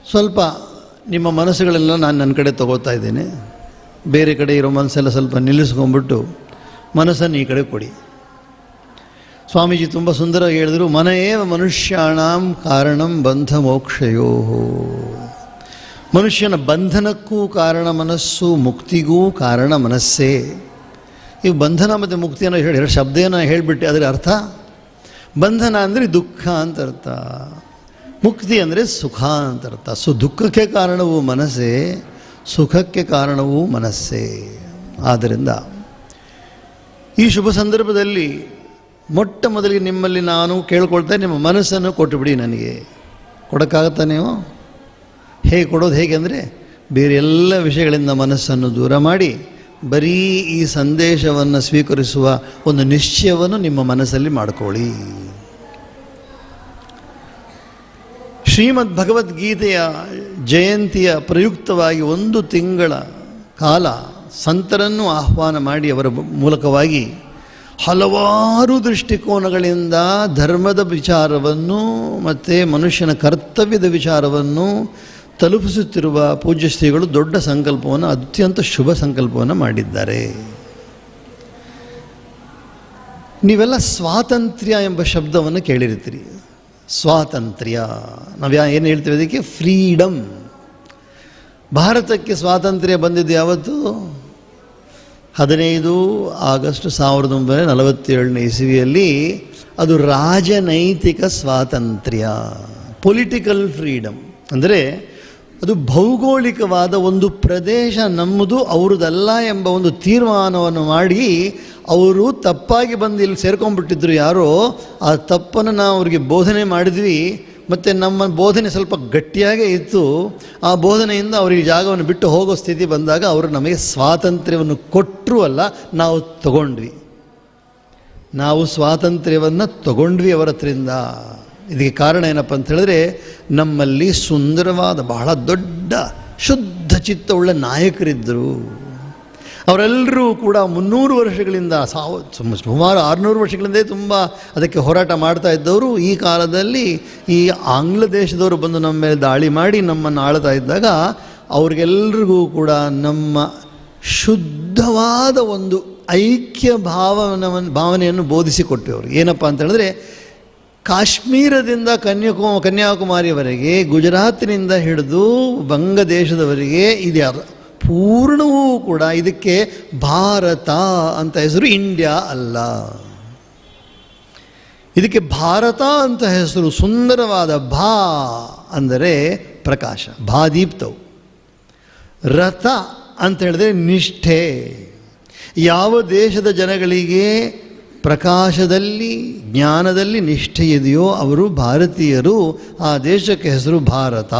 ಸ್ವಲ್ಪ ನಿಮ್ಮ ಮನಸ್ಸುಗಳೆಲ್ಲ ನಾನು ನನ್ನ ಕಡೆ ತಗೋತಾ ಇದ್ದೇನೆ. ಬೇರೆ ಕಡೆ ಇರೋ ಮನಸ್ಸೆಲ್ಲ ಸ್ವಲ್ಪ ನಿಲ್ಲಿಸ್ಕೊಂಡ್ಬಿಟ್ಟು ಮನಸ್ಸನ್ನು ಈ ಕಡೆ ಕೊಡಿ. ಸ್ವಾಮೀಜಿ ತುಂಬ ಸುಂದರವಾಗಿ ಹೇಳಿದರು, ಮನಯೇವ ಮನುಷ್ಯಾಣಂ ಕಾರಣಂ ಬಂಧ ಮೋಕ್ಷಯೋ. ಮನುಷ್ಯನ ಬಂಧನಕ್ಕೂ ಕಾರಣ ಮನಸ್ಸು, ಮುಕ್ತಿಗೂ ಕಾರಣ ಮನಸ್ಸೇ. ಈ ಬಂಧನ ಮತ್ತು ಮುಕ್ತಿಯನ್ನು ಎರಡು ಶಬ್ದೇನ ಹೇಳಿಬಿಟ್ಟೆ. ಅದರ ಅರ್ಥ ಬಂಧನ ಅಂದರೆ ದುಃಖ ಅಂತ ಅರ್ಥ, ಮುಕ್ತಿ ಅಂದರೆ ಸುಖ ಅಂತ ಅರ್ಥ. ದುಃಖಕ್ಕೆ ಕಾರಣವೂ ಮನಸ್ಸೇ, ಸುಖಕ್ಕೆ ಕಾರಣವೂ ಮನಸ್ಸೇ. ಆದ್ದರಿಂದ ಈ ಶುಭ ಸಂದರ್ಭದಲ್ಲಿ ಮೊಟ್ಟ ಮೊದಲಿಗೆ ನಿಮ್ಮಲ್ಲಿ ನಾನು ಕೇಳ್ಕೊಳ್ತಾ, ನಿಮ್ಮ ಮನಸ್ಸನ್ನು ಕೊಟ್ಟು ಬಿಡಿ. ನನಗೆ ಕೊಡೋಕ್ಕಾಗತ್ತಾ ನೀವು? ಹೇಗೆ ಕೊಡೋದು? ಹೇಗೆ ಅಂದರೆ ಬೇರೆ ಎಲ್ಲ ವಿಷಯಗಳಿಂದ ಮನಸ್ಸನ್ನು ದೂರ ಮಾಡಿ ಬರೀ ಈ ಸಂದೇಶವನ್ನು ಸ್ವೀಕರಿಸುವ ಒಂದು ನಿಶ್ಚಯವನ್ನು ನಿಮ್ಮ ಮನಸ್ಸಲ್ಲಿ ಮಾಡಿಕೊಳ್ಳಿ. ಶ್ರೀಮದ್ ಭಗವದ್ಗೀತೆಯ ಜಯಂತಿಯ ಪ್ರಯುಕ್ತವಾಗಿ 1 ತಿಂಗಳ ಕಾಲ ಸಂತರನ್ನು ಆಹ್ವಾನ ಮಾಡಿ ಅವರ ಮೂಲಕವಾಗಿ ಹಲವಾರು ದೃಷ್ಟಿಕೋನಗಳಿಂದ ಧರ್ಮದ ವಿಚಾರವನ್ನು ಮತ್ತು ಮನುಷ್ಯನ ಕರ್ತವ್ಯದ ವಿಚಾರವನ್ನು ತಲುಪಿಸುತ್ತಿರುವ ಪೂಜ್ಯ ಶ್ರೀಗಳು ದೊಡ್ಡ ಸಂಕಲ್ಪವನ್ನು, ಅತ್ಯಂತ ಶುಭ ಸಂಕಲ್ಪವನ್ನು ಮಾಡಿದ್ದಾರೆ. ನೀವೆಲ್ಲ ಸ್ವಾತಂತ್ರ್ಯ ಎಂಬ ಶಬ್ದವನ್ನು ಕೇಳಿರ್ತೀರಿ. ಸ್ವಾತಂತ್ರ್ಯ ನಾವು ಏನು ಹೇಳ್ತೀವಿ ಅದಕ್ಕೆ? ಫ್ರೀಡಮ್. ಭಾರತಕ್ಕೆ ಸ್ವಾತಂತ್ರ್ಯ ಬಂದಿದ್ದು ಯಾವತ್ತು? 15 ಆಗಸ್ಟ್ 1947 ಇಸವಿಯಲ್ಲಿ. ಅದು ರಾಜನೈತಿಕ ಸ್ವಾತಂತ್ರ್ಯ, ಪೊಲಿಟಿಕಲ್ ಫ್ರೀಡಮ್. ಅಂದರೆ ಅದು ಭೌಗೋಳಿಕವಾದ ಒಂದು ಪ್ರದೇಶ ನಮ್ಮದು, ಅವ್ರದ್ದಲ್ಲ ಎಂಬ ಒಂದು ತೀರ್ಮಾನವನ್ನು ಮಾಡಿ ಅವರು ತಪ್ಪಾಗಿ ಬಂದು ಇಲ್ಲಿ ಸೇರ್ಕೊಂಡ್ಬಿಟ್ಟಿದ್ರು ಯಾರೋ. ಆ ತಪ್ಪನ್ನು ನಾವು ಅವ್ರಿಗೆ ಬೋಧನೆ ಮಾಡಿದ್ವಿ, ಮತ್ತು ನಮ್ಮ ಬೋಧನೆ ಸ್ವಲ್ಪ ಗಟ್ಟಿಯಾಗೇ ಇತ್ತು. ಆ ಬೋಧನೆಯಿಂದ ಅವರಿಗೆ ಜಾಗವನ್ನು ಬಿಟ್ಟು ಹೋಗೋ ಸ್ಥಿತಿ ಬಂದಾಗ ಅವರು ನಮಗೆ ಸ್ವಾತಂತ್ರ್ಯವನ್ನು ಕೊಟ್ಟರು ಅಲ್ಲ, ನಾವು ತಗೊಂಡ್ವಿ. ನಾವು ಸ್ವಾತಂತ್ರ್ಯವನ್ನು ತಗೊಂಡ್ವಿ ಅವರ ಹತ್ರಿಂದ. ಇದಕ್ಕೆ ಕಾರಣ ಏನಪ್ಪ ಅಂತ ಹೇಳಿದ್ರೆ, ನಮ್ಮಲ್ಲಿ ಸುಂದರವಾದ ಬಹಳ ದೊಡ್ಡ ಶುದ್ಧ ಚಿತ್ತವುಳ್ಳ ನಾಯಕರಿದ್ದರು. ಅವರೆಲ್ಲರೂ ಕೂಡ 300 ವರ್ಷಗಳಿಂದ ಸುಮಾರು 600 ವರ್ಷಗಳಿಂದ ತುಂಬ ಅದಕ್ಕೆ ಹೋರಾಟ ಮಾಡ್ತಾ ಇದ್ದವರು. ಈ ಕಾಲದಲ್ಲಿ ಈ ಆಂಗ್ಲ ದೇಶದವರು ಬಂದು ನಮ್ಮ ಮೇಲೆ ದಾಳಿ ಮಾಡಿ ನಮ್ಮನ್ನು ಆಳ್ತಾ ಇದ್ದಾಗ ಅವ್ರಿಗೆಲ್ರಿಗೂ ಕೂಡ ನಮ್ಮ ಶುದ್ಧವಾದ ಒಂದು ಐಕ್ಯ ಭಾವನೆಯನ್ನು ಬೋಧಿಸಿಕೊಟ್ಟೆ ಅವರು. ಏನಪ್ಪ ಅಂತ ಹೇಳಿದ್ರೆ, ಕಾಶ್ಮೀರದಿಂದ ಕನ್ಯಾಕುಮಾರಿಯವರೆಗೆ, ಗುಜರಾತಿನಿಂದ ಹಿಡಿದು ಬಂಗದೇಶದವರೆಗೆ ಇದು ಪೂರ್ಣವೂ ಕೂಡ ಇದಕ್ಕೆ ಭಾರತ ಅಂತ ಹೆಸರು, ಇಂಡಿಯಾ ಅಲ್ಲ. ಇದಕ್ಕೆ ಭಾರತ ಅಂತ ಹೆಸರು. ಸುಂದರವಾದ ಭಾ ಅಂದರೆ ಪ್ರಕಾಶ, ಭಾದೀಪ್ತವು. ರಥ ಅಂತ ಹೇಳಿದ್ರೆ ನಿಷ್ಠೆ. ಯಾವ ದೇಶದ ಜನಗಳಿಗೆ ಪ್ರಕಾಶದಲ್ಲಿ, ಜ್ಞಾನದಲ್ಲಿ ನಿಷ್ಠೆ ಇದೆಯೋ ಅವರು ಭಾರತೀಯರು. ಆ ದೇಶಕ್ಕೆ ಹೆಸರು ಭಾರತ.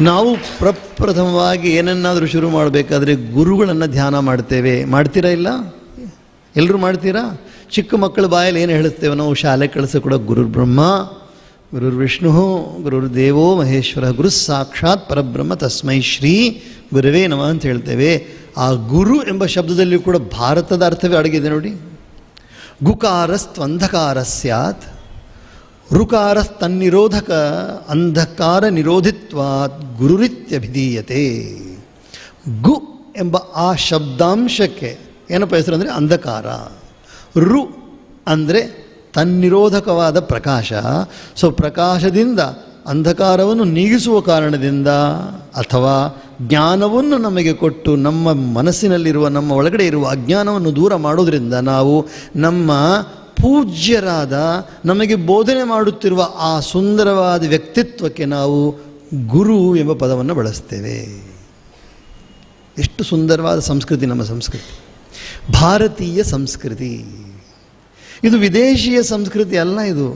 ನಾವು ಪ್ರಪ್ರಥಮವಾಗಿ ಏನನ್ನಾದರೂ ಶುರು ಮಾಡಬೇಕಾದ್ರೆ ಗುರುಗಳನ್ನು ಧ್ಯಾನ ಮಾಡ್ತೇವೆ. ಮಾಡ್ತೀರಾ? ಇಲ್ಲ? ಎಲ್ಲರೂ ಮಾಡ್ತೀರಾ? ಚಿಕ್ಕ ಮಕ್ಕಳ ಬಾಯಲ್ಲಿ ಏನು ಹೇಳುತ್ತೇವೆ ನಾವು? ಶಾಲೆ ಕಳಿಸೋ ಕೂಡ ಗುರುರ್ ಬ್ರಹ್ಮ ಗುರುರ್ ವಿಷ್ಣು ಗುರುರ್ ದೇವೋ ಮಹೇಶ್ವರ ಗುರು ಸಾಕ್ಷಾತ್ ಪರಬ್ರಹ್ಮ ತಸ್ಮೈ ಶ್ರೀ ಗುರುವೇ ನಮಃ ಅಂತ ಹೇಳ್ತೇವೆ. ಆ ಗುರು ಎಂಬ ಶಬ್ದದಲ್ಲಿ ಕೂಡ ಭಾರತದ ಅರ್ಥವೇ ಅಡಗಿದೆ ನೋಡಿ. ಗುಕಾರಸ್ತ್ವಂಧಕಾರ ಸ್ಯಾತ್, ಋಕಾರಸ್ತನ್ನಿರೋಧಕ ಅಂಧಕಾರ ನಿರೋಧಿತ್ವಾತ್ ಗುರುರಿತ್ಯಭಿಧೀಯತೆ. ಗು ಎಂಬ ಆ ಶಬ್ದಾಂಶಕ್ಕೆ ಏನಪ್ಪ ಹೆಸರು ಅಂದರೆ ಅಂಧಕಾರ. ರು ಅಂದರೆ ತನ್ನಿರೋಧಕವಾದ ಪ್ರಕಾಶ. ಸೊ ಪ್ರಕಾಶದಿಂದ ಅಂಧಕಾರವನ್ನು ನೀಗಿಸುವ ಕಾರಣದಿಂದ ಅಥವಾ ಜ್ಞಾನವನ್ನು ನಮಗೆ ಕೊಟ್ಟು ನಮ್ಮ ಮನಸ್ಸಿನಲ್ಲಿರುವ, ನಮ್ಮ ಒಳಗಡೆ ಇರುವ ಅಜ್ಞಾನವನ್ನು ದೂರ ಮಾಡೋದರಿಂದ ನಾವು ನಮ್ಮ ಪೂಜ್ಯರಾದ, ನಮಗೆ ಬೋಧನೆ ಮಾಡುತ್ತಿರುವ ಆ ಸುಂದರವಾದ ವ್ಯಕ್ತಿತ್ವಕ್ಕೆ ನಾವು ಗುರು ಎಂಬ ಪದವನ್ನು ಬಳಸ್ತೇವೆ. ಎಷ್ಟು ಸುಂದರವಾದ ಸಂಸ್ಕೃತಿ ನಮ್ಮ ಸಂಸ್ಕೃತಿ, ಭಾರತೀಯ ಸಂಸ್ಕೃತಿ. ಇದು ವಿದೇಶಿಯ ಸಂಸ್ಕೃತಿ ಅಲ್ಲ. ಇದು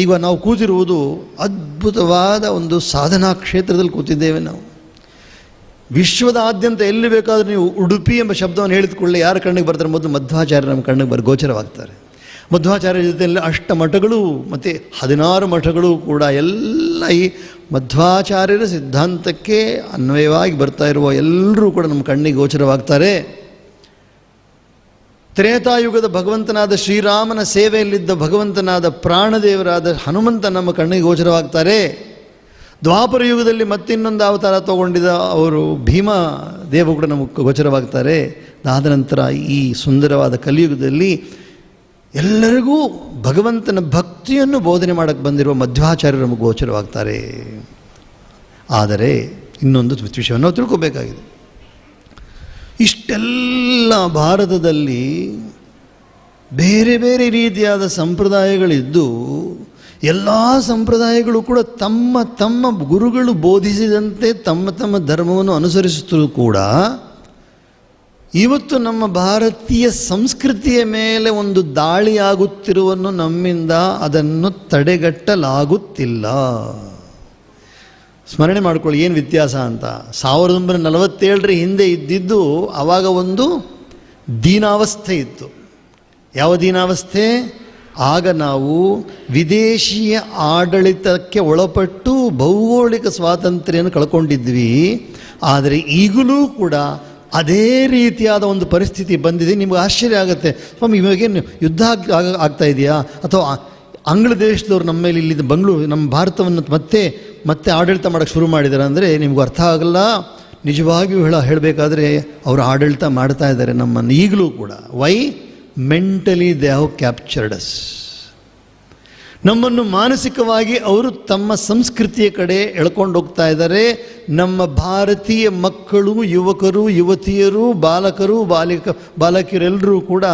ಈಗ ನಾವು ಕೂತಿರುವುದು ಅದ್ಭುತವಾದ ಒಂದು ಸಾಧನಾ ಕ್ಷೇತ್ರದಲ್ಲಿ ಕೂತಿದ್ದೇವೆ ನಾವು. ವಿಶ್ವದಾದ್ಯಂತ ಎಲ್ಲಿ ಬೇಕಾದರೂ ನೀವು ಉಡುಪಿ ಎಂಬ ಶಬ್ದವನ್ನು ಹೇಳಿದ ಕೂಡಲೇ ಯಾರ ಕಣ್ಣಿಗೆ ಬರ್ತಾರೆ? ಮೊದಲು ಮಧ್ವಾಚಾರ್ಯ ನಮ್ಮ ಕಣ್ಣಿಗೆ ಗೋಚರವಾಗ್ತಾರೆ. ಮಧ್ವಾಚಾರ್ಯ ಜೊತೆಯಲ್ಲಿ 8 ಮಠಗಳು ಮತ್ತು 16 ಮಠಗಳು ಕೂಡ ಎಲ್ಲ ಈ ಮಧ್ವಾಚಾರ್ಯರ ಸಿದ್ಧಾಂತಕ್ಕೆ ಅನ್ವಯವಾಗಿ ಬರ್ತಾ ಇರುವ ಎಲ್ಲರೂ ಕೂಡ ನಮ್ಮ ಕಣ್ಣಿಗೆ ಗೋಚರವಾಗ್ತಾರೆ. ತ್ರೇತಾಯುಗದ ಭಗವಂತನಾದ ಶ್ರೀರಾಮನ ಸೇವೆಯಲ್ಲಿದ್ದ ಭಗವಂತನಾದ ಪ್ರಾಣದೇವರಾದ ಹನುಮಂತ ನಮ್ಮ ಕಣ್ಣಿಗೆ ಗೋಚರವಾಗ್ತಾರೆ. ದ್ವಾಪರ ಯುಗದಲ್ಲಿ ಮತ್ತಿನ್ನೊಂದು ಅವತಾರ ತಗೊಂಡಿದ್ದ ಅವರು ಭೀಮ ದೇವ ಕೂಡ ನಮಗೆ ಗೋಚರವಾಗ್ತಾರೆ. ಅದಾದ ನಂತರ ಈ ಸುಂದರವಾದ ಕಲಿಯುಗದಲ್ಲಿ ಎಲ್ಲರಿಗೂ ಭಗವಂತನ ಭಕ್ತಿಯನ್ನು ಬೋಧನೆ ಮಾಡೋಕ್ಕೆ ಬಂದಿರುವ ಮಧ್ವಾಚಾರ್ಯರು ನಮಗೆ ಗೋಚರವಾಗ್ತಾರೆ. ಆದರೆ ಇನ್ನೊಂದು ವಿಷಯವನ್ನು ನಾವು ತಿಳ್ಕೋಬೇಕಾಗಿದೆ. ಇಷ್ಟೆಲ್ಲ ಭಾರತದಲ್ಲಿ ಬೇರೆ ಬೇರೆ ರೀತಿಯಾದ ಸಂಪ್ರದಾಯಗಳಿದ್ದು ಎಲ್ಲ ಸಂಪ್ರದಾಯಗಳು ಕೂಡ ತಮ್ಮ ತಮ್ಮ ಗುರುಗಳು ಬೋಧಿಸಿದಂತೆ ತಮ್ಮ ತಮ್ಮ ಧರ್ಮವನ್ನು ಅನುಸರಿಸುತ್ತಲೂ ಕೂಡ ಇವತ್ತು ನಮ್ಮ ಭಾರತೀಯ ಸಂಸ್ಕೃತಿಯ ಮೇಲೆ ಒಂದು ದಾಳಿಯಾಗುತ್ತಿರುವನ್ನು ನಮ್ಮಿಂದ ಅದನ್ನು ತಡೆಗಟ್ಟಲಾಗುತ್ತಿಲ್ಲ. ಸ್ಮರಣೆ ಮಾಡ್ಕೊಳ್ಳಿ ಏನು ವ್ಯತ್ಯಾಸ ಅಂತ. 1947 ಹಿಂದೆ ಇದ್ದಿದ್ದು ಆವಾಗ ಒಂದು ದೀನಾವಸ್ಥೆ ಇತ್ತು. ಯಾವ ದೀನಾವಸ್ಥೆ? ಆಗ ನಾವು ವಿದೇಶಿಯ ಆಡಳಿತಕ್ಕೆ ಒಳಪಟ್ಟು ಭೌಗೋಳಿಕ ಸ್ವಾತಂತ್ರ್ಯವನ್ನು ಕಳ್ಕೊಂಡಿದ್ವಿ. ಆದರೆ ಈಗಲೂ ಕೂಡ ಅದೇ ರೀತಿಯಾದ ಒಂದು ಪರಿಸ್ಥಿತಿ ಬಂದಿದೆ. ನಿಮಗೆ ಆಶ್ಚರ್ಯ ಆಗುತ್ತೆ, ಸ್ವಾಮಿ ಇವಾಗೇನು ಯುದ್ಧ ಆಗ್ತಾ ಇದೆಯಾ ಅಥವಾ ಆಂಗ್ಲ ದೇಶದವ್ರು ನಮ್ಮ ಮೇಲೆ ಇಲ್ಲಿ ನಮ್ಮ ಭಾರತವನ್ನು ಮತ್ತೆ ಆಡಳಿತ ಮಾಡೋಕ್ಕೆ ಶುರು ಮಾಡಿದ್ದಾರೆ ಅಂದರೆ ನಿಮಗೂ ಅರ್ಥ ಆಗಲ್ಲ. ನಿಜವಾಗಿಯೂ ಹೇಳಬೇಕಾದ್ರೆ ಅವರು ಆಡಳಿತ ಮಾಡ್ತಾ ಇದ್ದಾರೆ ನಮ್ಮನ್ನು ಈಗಲೂ ಕೂಡ. Why? Mentally they have captured us. ನಮ್ಮನ್ನು ಮಾನಸಿಕವಾಗಿ ಅವರು ತಮ್ಮ ಸಂಸ್ಕೃತಿಯ ಕಡೆ ಎಳ್ಕೊಂಡು ಹೋಗ್ತಾ ಇದ್ದಾರೆ. ನಮ್ಮ ಭಾರತೀಯ ಮಕ್ಕಳು, ಯುವಕರು, ಯುವತಿಯರು, ಬಾಲಕರು, ಬಾಲಕಿಯರೆಲ್ಲರೂ ಕೂಡ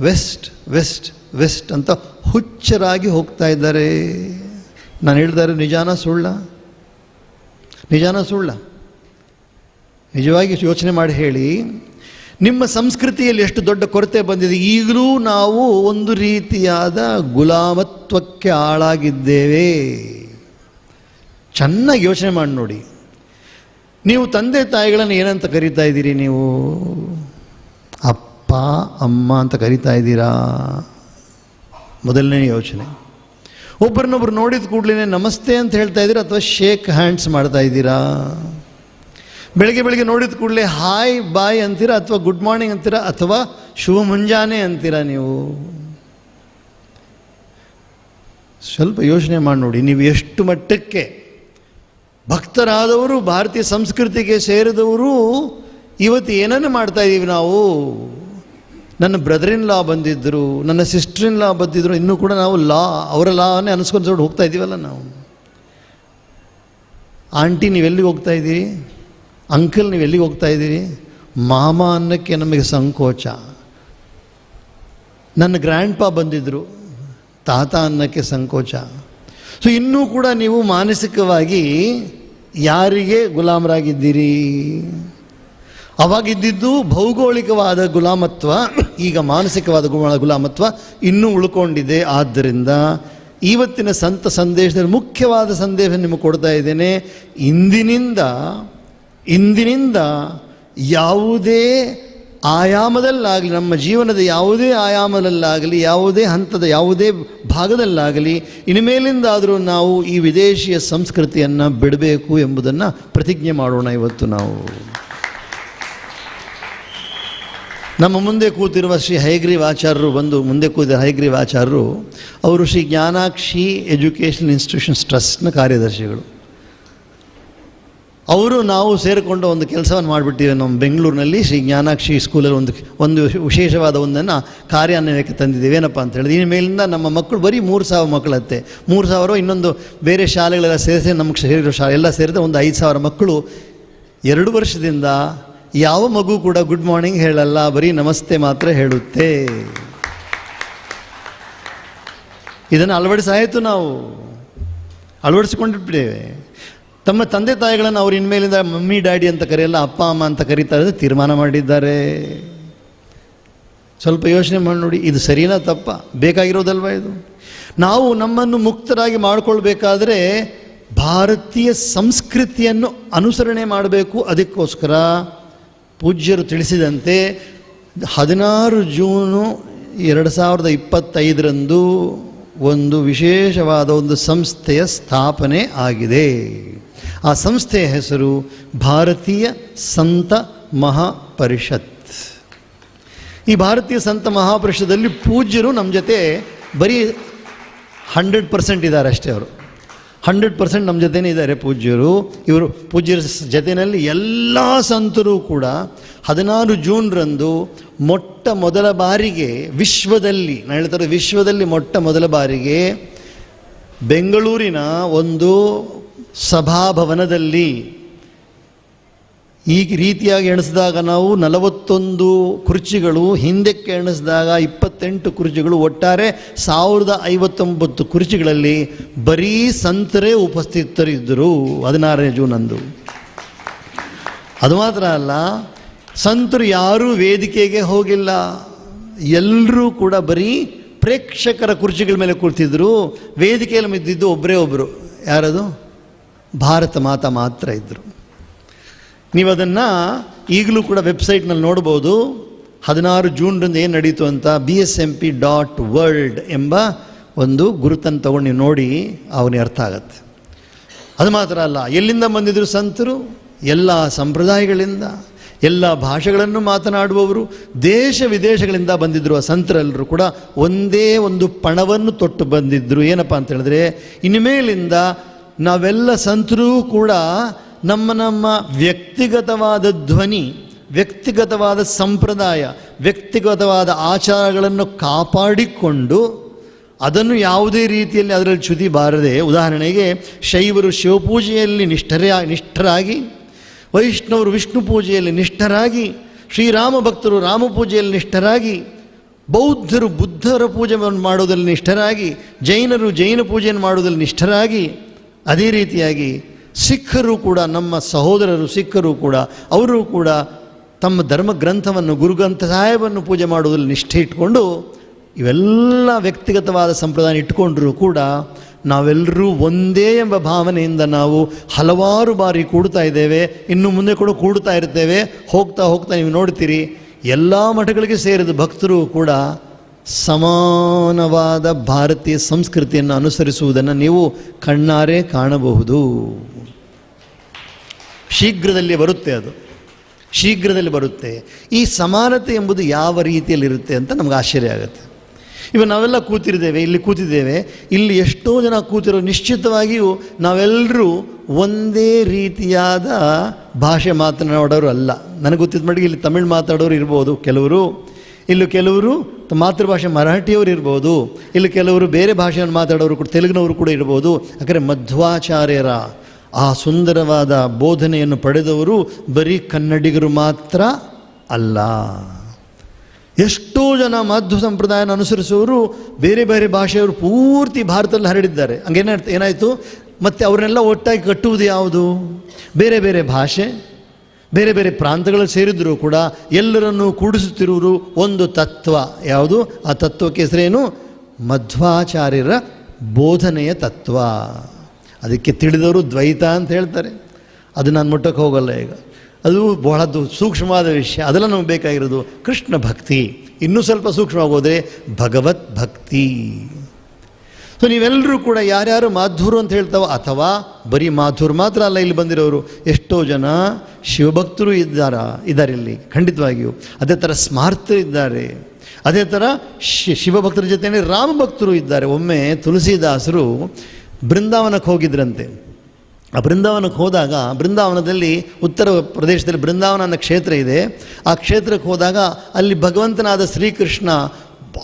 ವೆಸ್ಟ್ ವೆಸ್ಟ್ ವೆಸ್ಟ್ ಅಂತ ಹುಚ್ಚರಾಗಿ ಹೋಗ್ತಾ ಇದ್ದಾರೆ. ನಾನು ಹೇಳ್ತಾರೆ ನಿಜಾನ ಸುಳ್ಳ? ನಿಜಾನ ಸುಳ್ಳ? ನಿಜವಾಗಿ ಯೋಚನೆ ಮಾಡಿ ಹೇಳಿ. ನಿಮ್ಮ ಸಂಸ್ಕೃತಿಯಲ್ಲಿ ಎಷ್ಟು ದೊಡ್ಡ ಕೊರತೆ ಬಂದಿದೆ. ಈಗಲೂ ನಾವು ಒಂದು ರೀತಿಯಾದ ಗುಲಾಮತ್ವಕ್ಕೆ ಆಳಾಗಿದ್ದೇವೆ. ಚೆನ್ನಾಗಿ ಯೋಚನೆ ಮಾಡಿ ನೋಡಿ. ನೀವು ತಂದೆ ತಾಯಿಗಳನ್ನು ಏನಂತ ಕರೀತಾ ಇದ್ದೀರಿ? ನೀವು ಅಪ್ಪ ಅಮ್ಮ ಅಂತ ಕರೀತಾ ಇದ್ದೀರಾ? ಮೊದಲನೇ ಯೋಚನೆ. ಒಬ್ಬರನ್ನೊಬ್ರು ನೋಡಿದ ಕೂಡಲೇ ನಮಸ್ತೆ ಅಂತ ಹೇಳ್ತಾ ಇದ್ದೀರಾ ಅಥವಾ ಶೇಕ್ ಹ್ಯಾಂಡ್ಸ್ ಮಾಡ್ತಾ ಇದ್ದೀರಾ? ಬೆಳಗ್ಗೆ ನೋಡಿದ ಕೂಡಲೇ ಹಾಯ್ ಬಾಯ್ ಅಂತೀರಾ ಅಥವಾ ಗುಡ್ ಮಾರ್ನಿಂಗ್ ಅಂತೀರಾ ಅಥವಾ ಶುಭ ಮುಂಜಾನೆ ಅಂತೀರಾ? ನೀವು ಸ್ವಲ್ಪ ಯೋಚನೆ ಮಾಡಿ ನೋಡಿ. ನೀವು ಎಷ್ಟು ಮಟ್ಟಕ್ಕೆ ಭಕ್ತರಾದವರು, ಭಾರತೀಯ ಸಂಸ್ಕೃತಿಗೆ ಸೇರಿದವರು ಇವತ್ತು ಏನನ್ನು ಮಾಡ್ತಾ ಇದ್ದೀವಿ ನಾವು? ನನ್ನ ಬ್ರದರ್ ಇನ್ ಲಾ ಬಂದಿದ್ದರು, ನನ್ನ ಸಿಸ್ಟರ್ ಇನ್ ಲಾ ಬಂದಿದ್ದರು, ಇನ್ನೂ ಕೂಡ ನಾವು ಅವರ ಲಾನೇ ಅನಿಸ್ಕೊಂಡು ಹೋಗ್ತಾ ಇದ್ದೀವಲ್ಲ ನಾವು. ಆಂಟಿ ನೀವೆಲ್ಲಿಗೆ ಹೋಗ್ತಾ ಇದ್ದೀರಿ? ಅಂಕಲ್ ನೀವು ಎಲ್ಲಿಗೆ ಹೋಗ್ತಾ ಇದ್ದೀರಿ? ಮಾಮ ಅನ್ನಕ್ಕೆ ನಮಗೆ ಸಂಕೋಚ. ನನ್ನ ಗ್ರ್ಯಾಂಡ್ ಪಾ ಬಂದಿದ್ದರು, ತಾತ ಅನ್ನಕ್ಕೆ ಸಂಕೋಚ. ಸೊ ಇನ್ನೂ ಕೂಡ ನೀವು ಮಾನಸಿಕವಾಗಿ ಯಾರಿಗೆ ಗುಲಾಮರಾಗಿದ್ದೀರಿ? ಅವಾಗಿದ್ದಿದ್ದು ಭೌಗೋಳಿಕವಾದ ಗುಲಾಮತ್ವ, ಈಗ ಮಾನಸಿಕವಾದ ಗುಲಾಮತ್ವ ಇನ್ನೂ ಉಳ್ಕೊಂಡಿದೆ. ಆದ್ದರಿಂದ ಇವತ್ತಿನ ಸಂತ ಸಂದೇಶದಲ್ಲಿ ಮುಖ್ಯವಾದ ಸಂದೇಶ ನಿಮಗೆ ಕೊಡ್ತಾ ಇದ್ದೇನೆ. ಇಂದಿನಿಂದ ಯಾವುದೇ ಆಯಾಮದಲ್ಲಾಗಲಿ, ನಮ್ಮ ಜೀವನದ ಯಾವುದೇ ಆಯಾಮದಲ್ಲಾಗಲಿ, ಯಾವುದೇ ಹಂತದ ಯಾವುದೇ ಭಾಗದಲ್ಲಾಗಲಿ, ಇನ್ಮೇಲಿಂದಾದರೂ ನಾವು ಈ ವಿದೇಶಿಯ ಸಂಸ್ಕೃತಿಯನ್ನು ಬಿಡಬೇಕು ಎಂಬುದನ್ನು ಪ್ರತಿಜ್ಞೆ ಮಾಡೋಣ. ಇವತ್ತು ನಾವು ನಮ್ಮ ಮುಂದೆ ಕೂತಿರುವ ಶ್ರೀ ಹಯಗ್ರೀವ ಆಚಾರ್ಯರು ಹಯಗ್ರೀವ ಆಚಾರ್ಯರು ಅವರು ಶ್ರೀ ಜ್ಞಾನಾಕ್ಷಿ ಎಜುಕೇಷನಲ್ ಇನ್ಸ್ಟಿಟ್ಯೂಷನ್ಸ್ ಟ್ರಸ್ಟ್ನ ಕಾರ್ಯದರ್ಶಿಗಳು. ಅವರು ನಾವು ಸೇರಿಕೊಂಡು ಒಂದು ಕೆಲಸವನ್ನು ಮಾಡಿಬಿಟ್ಟಿವೆ. ನಮ್ಮ ಬೆಂಗಳೂರಿನಲ್ಲಿ ಶ್ರೀ ಜ್ಞಾನಾಕ್ಷಿ ಸ್ಕೂಲಲ್ಲಿ ಒಂದು ವಿಶೇಷವಾದ ಒಂದನ್ನು ಕಾರ್ಯಾನ್ವಯಕ್ಕೆ ತಂದಿದ್ದೇವೆ. ಏನಪ್ಪ ಅಂತ ಹೇಳಿದ್ರೆ, ಇನ್ನು ಮೇಲಿಂದ ನಮ್ಮ ಮಕ್ಕಳು ಬರೀ 3,000 ಮಕ್ಕಳತ್ತೆ. 3,000 ಇನ್ನೊಂದು ಬೇರೆ ಶಾಲೆಗಳೆಲ್ಲ ಸೇರಿಸಿ ನಮಗೆ ಸೇರಿರೋ ಎಲ್ಲ ಸೇರಿದ ಒಂದು 5,000 ಮಕ್ಕಳು 2 ವರ್ಷದಿಂದ ಯಾವ ಮಗು ಕೂಡ ಗುಡ್ ಮಾರ್ನಿಂಗ್ ಹೇಳಲ್ಲ, ಬರೀ ನಮಸ್ತೆ ಮಾತ್ರ ಹೇಳುತ್ತೆ. ಇದನ್ನು ನಾವು ಅಳವಡಿಸಿಕೊಂಡಿದ್ದೇವೆ. ತಮ್ಮ ತಂದೆ ತಾಯಿಗಳನ್ನು ಅವ್ರು ಇನ್ಮೇಲಿಂದ ಮಮ್ಮಿ ಡ್ಯಾಡಿ ಅಂತ ಕರೆಯಲ್ಲ, ಅಪ್ಪ ಅಮ್ಮ ಅಂತ ಕರೀತಾರೆ ತೀರ್ಮಾನ ಮಾಡಿದ್ದಾರೆ. ಸ್ವಲ್ಪ ಯೋಚನೆ ಮಾಡಿ ನೋಡಿ, ಇದು ಸರಿನಾ ತಪ್ಪ? ಬೇಕಾಗಿರೋದಲ್ವ ಇದು? ನಾವು ನಮ್ಮನ್ನು ಮುಕ್ತರಾಗಿ ಮಾಡಿಕೊಳ್ಬೇಕಾದ್ರೆ ಭಾರತೀಯ ಸಂಸ್ಕೃತಿಯನ್ನು ಅನುಸರಣೆ ಮಾಡಬೇಕು. ಅದಕ್ಕೋಸ್ಕರ ಪೂಜ್ಯರು ತಿಳಿಸಿದಂತೆ 16 ಜೂನು 2025 ಒಂದು ವಿಶೇಷವಾದ ಒಂದು ಸಂಸ್ಥೆಯ ಸ್ಥಾಪನೆ ಆಗಿದೆ. ಆ ಸಂಸ್ಥೆಯ ಹೆಸರು ಭಾರತೀಯ ಸಂತ ಮಹಾಪರಿಷತ್. ಈ ಭಾರತೀಯ ಸಂತ ಮಹಾಪುರುಷದಲ್ಲಿ ಪೂಜ್ಯರು ನಮ್ಮ ಜೊತೆ ಬರೀ 100% ಇದ್ದಾರೆ ಅಷ್ಟೇ. ಅವರು 100% ನಮ್ಮ ಜೊತೆನೇ ಇದ್ದಾರೆ ಪೂಜ್ಯರು. ಇವರು ಪೂಜ್ಯರ ಜೊತೆಯಲ್ಲಿ ಎಲ್ಲ ಸಂತರು ಕೂಡ 16 ಜೂನ್ರಂದು ಮೊಟ್ಟ ಮೊದಲ ಬಾರಿಗೆ ವಿಶ್ವದಲ್ಲಿ, ನಾನು ಹೇಳ್ತಾರೆ ವಿಶ್ವದಲ್ಲಿ ಮೊಟ್ಟ ಮೊದಲ ಬಾರಿಗೆ ಬೆಂಗಳೂರಿನ ಒಂದು ಸಭಾಭವನದಲ್ಲಿ ಈ ರೀತಿಯಾಗಿ ಎಣಿಸಿದಾಗ ನಾವು 41 ಕುರ್ಚಿಗಳು, ಹಿಂದಕ್ಕೆ ಎಣಿಸಿದಾಗ 28 ಕುರ್ಚಿಗಳು, ಒಟ್ಟಾರೆ 1059 ಕುರ್ಚಿಗಳಲ್ಲಿ ಬರೀ ಸಂತರೇ ಉಪಸ್ಥಿತರಿದ್ದರು 16ನೇ ಜೂನಂದು. ಅದು ಮಾತ್ರ ಅಲ್ಲ, ಸಂತರು ಯಾರೂ ವೇದಿಕೆಗೆ ಹೋಗಿಲ್ಲ, ಎಲ್ಲರೂ ಕೂಡ ಬರೀ ಪ್ರೇಕ್ಷಕರ ಕುರ್ಚಿಗಳ ಮೇಲೆ ಕೂರ್ತಿದ್ರು. ವೇದಿಕೆಯಲ್ಲಿ ಇದ್ದಿದ್ದು ಒಬ್ಬರೇ ಒಬ್ಬರು, ಯಾರದು? ಭಾರತ ಮಾತಾ ಮಾತ್ರ ಇದ್ದರು. ನೀವು ಅದನ್ನು ಈಗಲೂ ಕೂಡ ವೆಬ್ಸೈಟ್ನಲ್ಲಿ ನೋಡ್ಬೋದು. 16 ಜೂನ್ರಂದು ಏನು ನಡೀತು ಅಂತ bsmp.world ಎಂಬ ಒಂದು ಗುರುತನ್ನು ತಗೊಂಡು ನೀವು ನೋಡಿ ಅವನಿಗೆ ಅರ್ಥ ಆಗತ್ತೆ. ಅದು ಮಾತ್ರ ಅಲ್ಲ, ಎಲ್ಲಿಂದ ಬಂದಿದ್ದರು ಸಂತರು? ಎಲ್ಲ ಸಂಪ್ರದಾಯಗಳಿಂದ, ಎಲ್ಲ ಭಾಷೆಗಳನ್ನು ಮಾತನಾಡುವವರು, ದೇಶ ವಿದೇಶಗಳಿಂದ ಬಂದಿದ್ದರು. ಆ ಸಂತರೆಲ್ಲರೂ ಕೂಡ ಒಂದೇ ಒಂದು ಪಣವನ್ನು ತೊಟ್ಟು ಬಂದಿದ್ದರು. ಏನಪ್ಪ ಅಂತ ಹೇಳಿದ್ರೆ, ಇನ್ಮೇಲಿಂದ ನಾವೆಲ್ಲ ಸಂತರೂ ಕೂಡ ನಮ್ಮ ವ್ಯಕ್ತಿಗತವಾದ ಧ್ವನಿ, ವ್ಯಕ್ತಿಗತವಾದ ಸಂಪ್ರದಾಯ, ವ್ಯಕ್ತಿಗತವಾದ ಆಚಾರಗಳನ್ನು ಕಾಪಾಡಿಕೊಂಡು ಅದನ್ನು ಯಾವುದೇ ರೀತಿಯಲ್ಲಿ ಅದರಲ್ಲಿ ಚ್ಯುತಿ ಬಾರದೆ, ಉದಾಹರಣೆಗೆ ಶೈವರು ಶಿವಪೂಜೆಯಲ್ಲಿ ನಿಷ್ಠರಾಗಿ, ವೈಷ್ಣವರು ವಿಷ್ಣು ಪೂಜೆಯಲ್ಲಿ ನಿಷ್ಠರಾಗಿ, ಶ್ರೀರಾಮ ಭಕ್ತರು ರಾಮ ಪೂಜೆಯಲ್ಲಿ ನಿಷ್ಠರಾಗಿ, ಬೌದ್ಧರು ಬುದ್ಧರ ಪೂಜೆಯನ್ನು ಮಾಡೋದಲ್ಲಿ ನಿಷ್ಠರಾಗಿ, ಜೈನರು ಜೈನ ಪೂಜೆಯನ್ನು ಮಾಡೋದಲ್ಲಿ ನಿಷ್ಠರಾಗಿ, ಅದೇ ರೀತಿಯಾಗಿ ಸಿಖ್ಖರು ಕೂಡ, ನಮ್ಮ ಸಹೋದರರು ಸಿಖ್ಖರು ಕೂಡ, ಅವರು ಕೂಡ ತಮ್ಮ ಧರ್ಮ ಗ್ರಂಥವನ್ನು, ಗುರುಗ್ರಂಥ ಸಾಹೇಬನ್ನು ಪೂಜೆ ಮಾಡುವುದರಲ್ಲಿ ನಿಷ್ಠೆ ಇಟ್ಕೊಂಡು, ಇವೆಲ್ಲ ವ್ಯಕ್ತಿಗತವಾದ ಸಂಪ್ರದಾಯ ಇಟ್ಕೊಂಡ್ರೂ ಕೂಡ ನಾವೆಲ್ಲರೂ ಒಂದೇ ಎಂಬ ಭಾವನೆಯಿಂದ ನಾವು ಹಲವಾರು ಬಾರಿ ಕೂಡ್ತಾ ಇದ್ದೇವೆ. ಇನ್ನು ಮುಂದೆ ಕೂಡ ಕೂಡ್ತಾ ಇರ್ತೇವೆ. ಹೋಗ್ತಾ ಹೋಗ್ತಾ ನೀವು ನೋಡ್ತೀರಿ, ಎಲ್ಲ ಮಠಗಳಿಗೆ ಸೇರಿದ ಭಕ್ತರು ಕೂಡ ಸಮಾನವಾದ ಭಾರತೀಯ ಸಂಸ್ಕೃತಿಯನ್ನು ಅನುಸರಿಸುವುದನ್ನು ನೀವು ಕಣ್ಣಾರೆ ಕಾಣಬಹುದು. ಶೀಘ್ರದಲ್ಲಿ ಬರುತ್ತೆ, ಅದು ಶೀಘ್ರದಲ್ಲಿ ಬರುತ್ತೆ. ಈ ಸಮಾನತೆ ಎಂಬುದು ಯಾವ ರೀತಿಯಲ್ಲಿರುತ್ತೆ ಅಂತ ನಮ್ಗೆ ಆಶ್ಚರ್ಯ ಆಗುತ್ತೆ. ಇವಾಗ ನಾವೆಲ್ಲ ಕೂತಿದ್ದೇವೆ, ಇಲ್ಲಿ ಕೂತಿದ್ದೇವೆ, ಇಲ್ಲಿ ಎಷ್ಟೋ ಜನ ಕೂತಿರೋ ನಿಶ್ಚಿತವಾಗಿಯೂ ನಾವೆಲ್ಲರೂ ಒಂದೇ ರೀತಿಯಾದ ಭಾಷೆ ಮಾತನಾಡೋರು ಅಲ್ಲ. ನನಗೆ ಗೊತ್ತಿದ್ದ ಮಟ್ಟಿಗೆ ಇಲ್ಲಿ ತಮಿಳು ಮಾತಾಡೋರು ಇರ್ಬೋದು ಕೆಲವರು, ಇಲ್ಲಿ ಕೆಲವರು ಮಾತೃಭಾಷೆ ಮರಾಠಿಯವರು ಇರ್ಬೋದು, ಇಲ್ಲಿ ಕೆಲವರು ಬೇರೆ ಭಾಷೆಯನ್ನು ಮಾತಾಡೋರು ಕೂಡ, ತೆಲುಗಿನವರು ಕೂಡ ಇರ್ಬೋದು. ಯಾಕಂದರೆ ಮಧ್ವಾಚಾರ್ಯರ ಆ ಸುಂದರವಾದ ಬೋಧನೆಯನ್ನು ಪಡೆದವರು ಬರೀ ಕನ್ನಡಿಗರು ಮಾತ್ರ ಅಲ್ಲ. ಎಷ್ಟೋ ಜನ ಮಧ್ವ ಸಂಪ್ರದಾಯನ ಅನುಸರಿಸುವವರು ಬೇರೆ ಬೇರೆ ಭಾಷೆಯವರು ಪೂರ್ತಿ ಭಾರತದಲ್ಲಿ ಹರಡಿದ್ದಾರೆ. ಏನಾಯಿತು ಮತ್ತು ಅವರನ್ನೆಲ್ಲ ಒಟ್ಟಾಗಿ ಕಟ್ಟುವುದು ಯಾವುದು? ಬೇರೆ ಬೇರೆ ಭಾಷೆ, ಬೇರೆ ಬೇರೆ ಪ್ರಾಂತಗಳಲ್ಲಿ ಸೇರಿದ್ರೂ ಕೂಡ ಎಲ್ಲರನ್ನೂ ಕೂಡಿಸುತ್ತಿರುವುದು ಒಂದು ತತ್ವ. ಯಾವುದು ಆ ತತ್ವಕ್ಕೆ ಹೆಸರೇನು? ಮಧ್ವಾಚಾರ್ಯರ ಬೋಧನೆಯ ತತ್ವ. ಅದಕ್ಕೆ ತಿಳಿದವರು ದ್ವೈತ ಅಂತ ಹೇಳ್ತಾರೆ. ಅದು ನಾನು ಮುಟ್ಟಕ್ಕೆ ಹೋಗಲ್ಲ ಈಗ, ಅದು ಬಹಳದ್ದು ಸೂಕ್ಷ್ಮವಾದ ವಿಷಯ. ಅದೆಲ್ಲ ನಮಗೆ ಬೇಕಾಗಿರೋದು ಕೃಷ್ಣ ಭಕ್ತಿ. ಇನ್ನೂ ಸ್ವಲ್ಪ ಸೂಕ್ಷ್ಮವಾಗಿ ಹೋದರೆ ಭಗವತ್ ಭಕ್ತಿ. ಸೊ ನೀವೆಲ್ಲರೂ ಕೂಡ ಯಾರ್ಯಾರು ಮಾಧುರು ಅಂತ ಹೇಳ್ತಾವೋ, ಅಥವಾ ಬರೀ ಮಾಧುರು ಮಾತ್ರ ಅಲ್ಲ, ಇಲ್ಲಿ ಬಂದಿರೋರು ಎಷ್ಟೋ ಜನ ಶಿವಭಕ್ತರು ಇದ್ದಾರೆ ಇಲ್ಲಿ ಖಂಡಿತವಾಗಿಯೂ. ಅದೇ ಥರ ಸ್ಮಾರ್ತರು ಇದ್ದಾರೆ, ಅದೇ ಥರ ಶಿವಭಕ್ತರ ಜೊತೆಯೇ ರಾಮ ಭಕ್ತರು ಇದ್ದಾರೆ. ಒಮ್ಮೆ ತುಳಸಿದಾಸರು ಬೃಂದಾವನಕ್ಕೆ ಹೋಗಿದ್ರಂತೆ. ಆ ಬೃಂದಾವನಕ್ಕೆ ಹೋದಾಗ, ಬೃಂದಾವನದಲ್ಲಿ ಉತ್ತರ ಪ್ರದೇಶದಲ್ಲಿ ಬೃಂದಾವನ ಅನ್ನೋ ಕ್ಷೇತ್ರ ಇದೆ. ಆ ಕ್ಷೇತ್ರಕ್ಕೆ ಹೋದಾಗ ಅಲ್ಲಿ ಭಗವಂತನಾದ ಶ್ರೀಕೃಷ್ಣ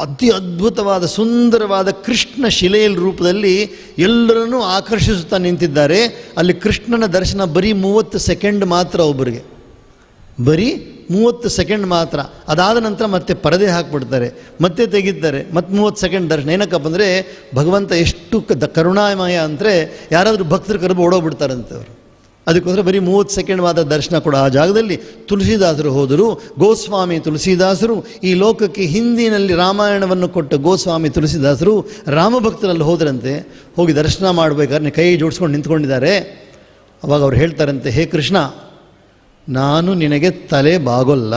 ಅತಿ ಅದ್ಭುತವಾದ ಸುಂದರವಾದ ಕೃಷ್ಣ ಶಿಲೆಯ ರೂಪದಲ್ಲಿ ಎಲ್ಲರನ್ನೂ ಆಕರ್ಷಿಸುತ್ತಾ ನಿಂತಿದ್ದಾರೆ. ಅಲ್ಲಿ ಕೃಷ್ಣನ ದರ್ಶನ ಬರೀ 30 ಸೆಕೆಂಡ್ ಮಾತ್ರ, ಒಬ್ಬರಿಗೆ ಬರೀ 30 ಸೆಕೆಂಡ್ ಮಾತ್ರ. ಅದಾದ ನಂತರ ಮತ್ತೆ ಪರದೆ ಹಾಕಿಬಿಡ್ತಾರೆ, ಮತ್ತೆ ತೆಗಿತಾರೆ, ಮತ್ತೆ 30 ಸೆಕೆಂಡ್ ದರ್ಶನ. ಏನಕ್ಕಪ್ಪ ಅಂದರೆ ಭಗವಂತ ಎಷ್ಟು ಕರುಣಾಮಯ ಅಂದರೆ ಯಾರಾದರೂ ಭಕ್ತರು ಕರೆದು ಓಡೋಗ್ಬಿಡ್ತಾರಂತೆ ಅವರು. ಅದಕ್ಕೋಸ್ಕರ ಬರೀ 30 ಸೆಕೆಂಡ್ ಮಾತ್ರ ದರ್ಶನ ಕೊಡೋ ಆ ಜಾಗದಲ್ಲಿ ತುಳಸಿದಾಸರು ಹೋದರು. ಗೋಸ್ವಾಮಿ ತುಳಸಿದಾಸರು ಈ ಲೋಕಕ್ಕೆ ಹಿಂದಿನಲ್ಲಿ ರಾಮಾಯಣವನ್ನು ಕೊಟ್ಟ ಗೋಸ್ವಾಮಿ ತುಳಸಿದಾಸರು ರಾಮಭಕ್ತರಲ್ಲಿ ಹೋದರಂತೆ. ಹೋಗಿ ದರ್ಶನ ಮಾಡಬೇಕಾದ್ರೆ ಕೈ ಜೋಡಿಸ್ಕೊಂಡು ನಿಂತ್ಕೊಂಡಿದ್ದಾರೆ. ಅವಾಗ ಅವ್ರು ಹೇಳ್ತಾರಂತೆ, ಹೇ ಕೃಷ್ಣ, ನಾನು ನಿನಗೆ ತಲೆ ಬಾಗೋಲ್ಲ,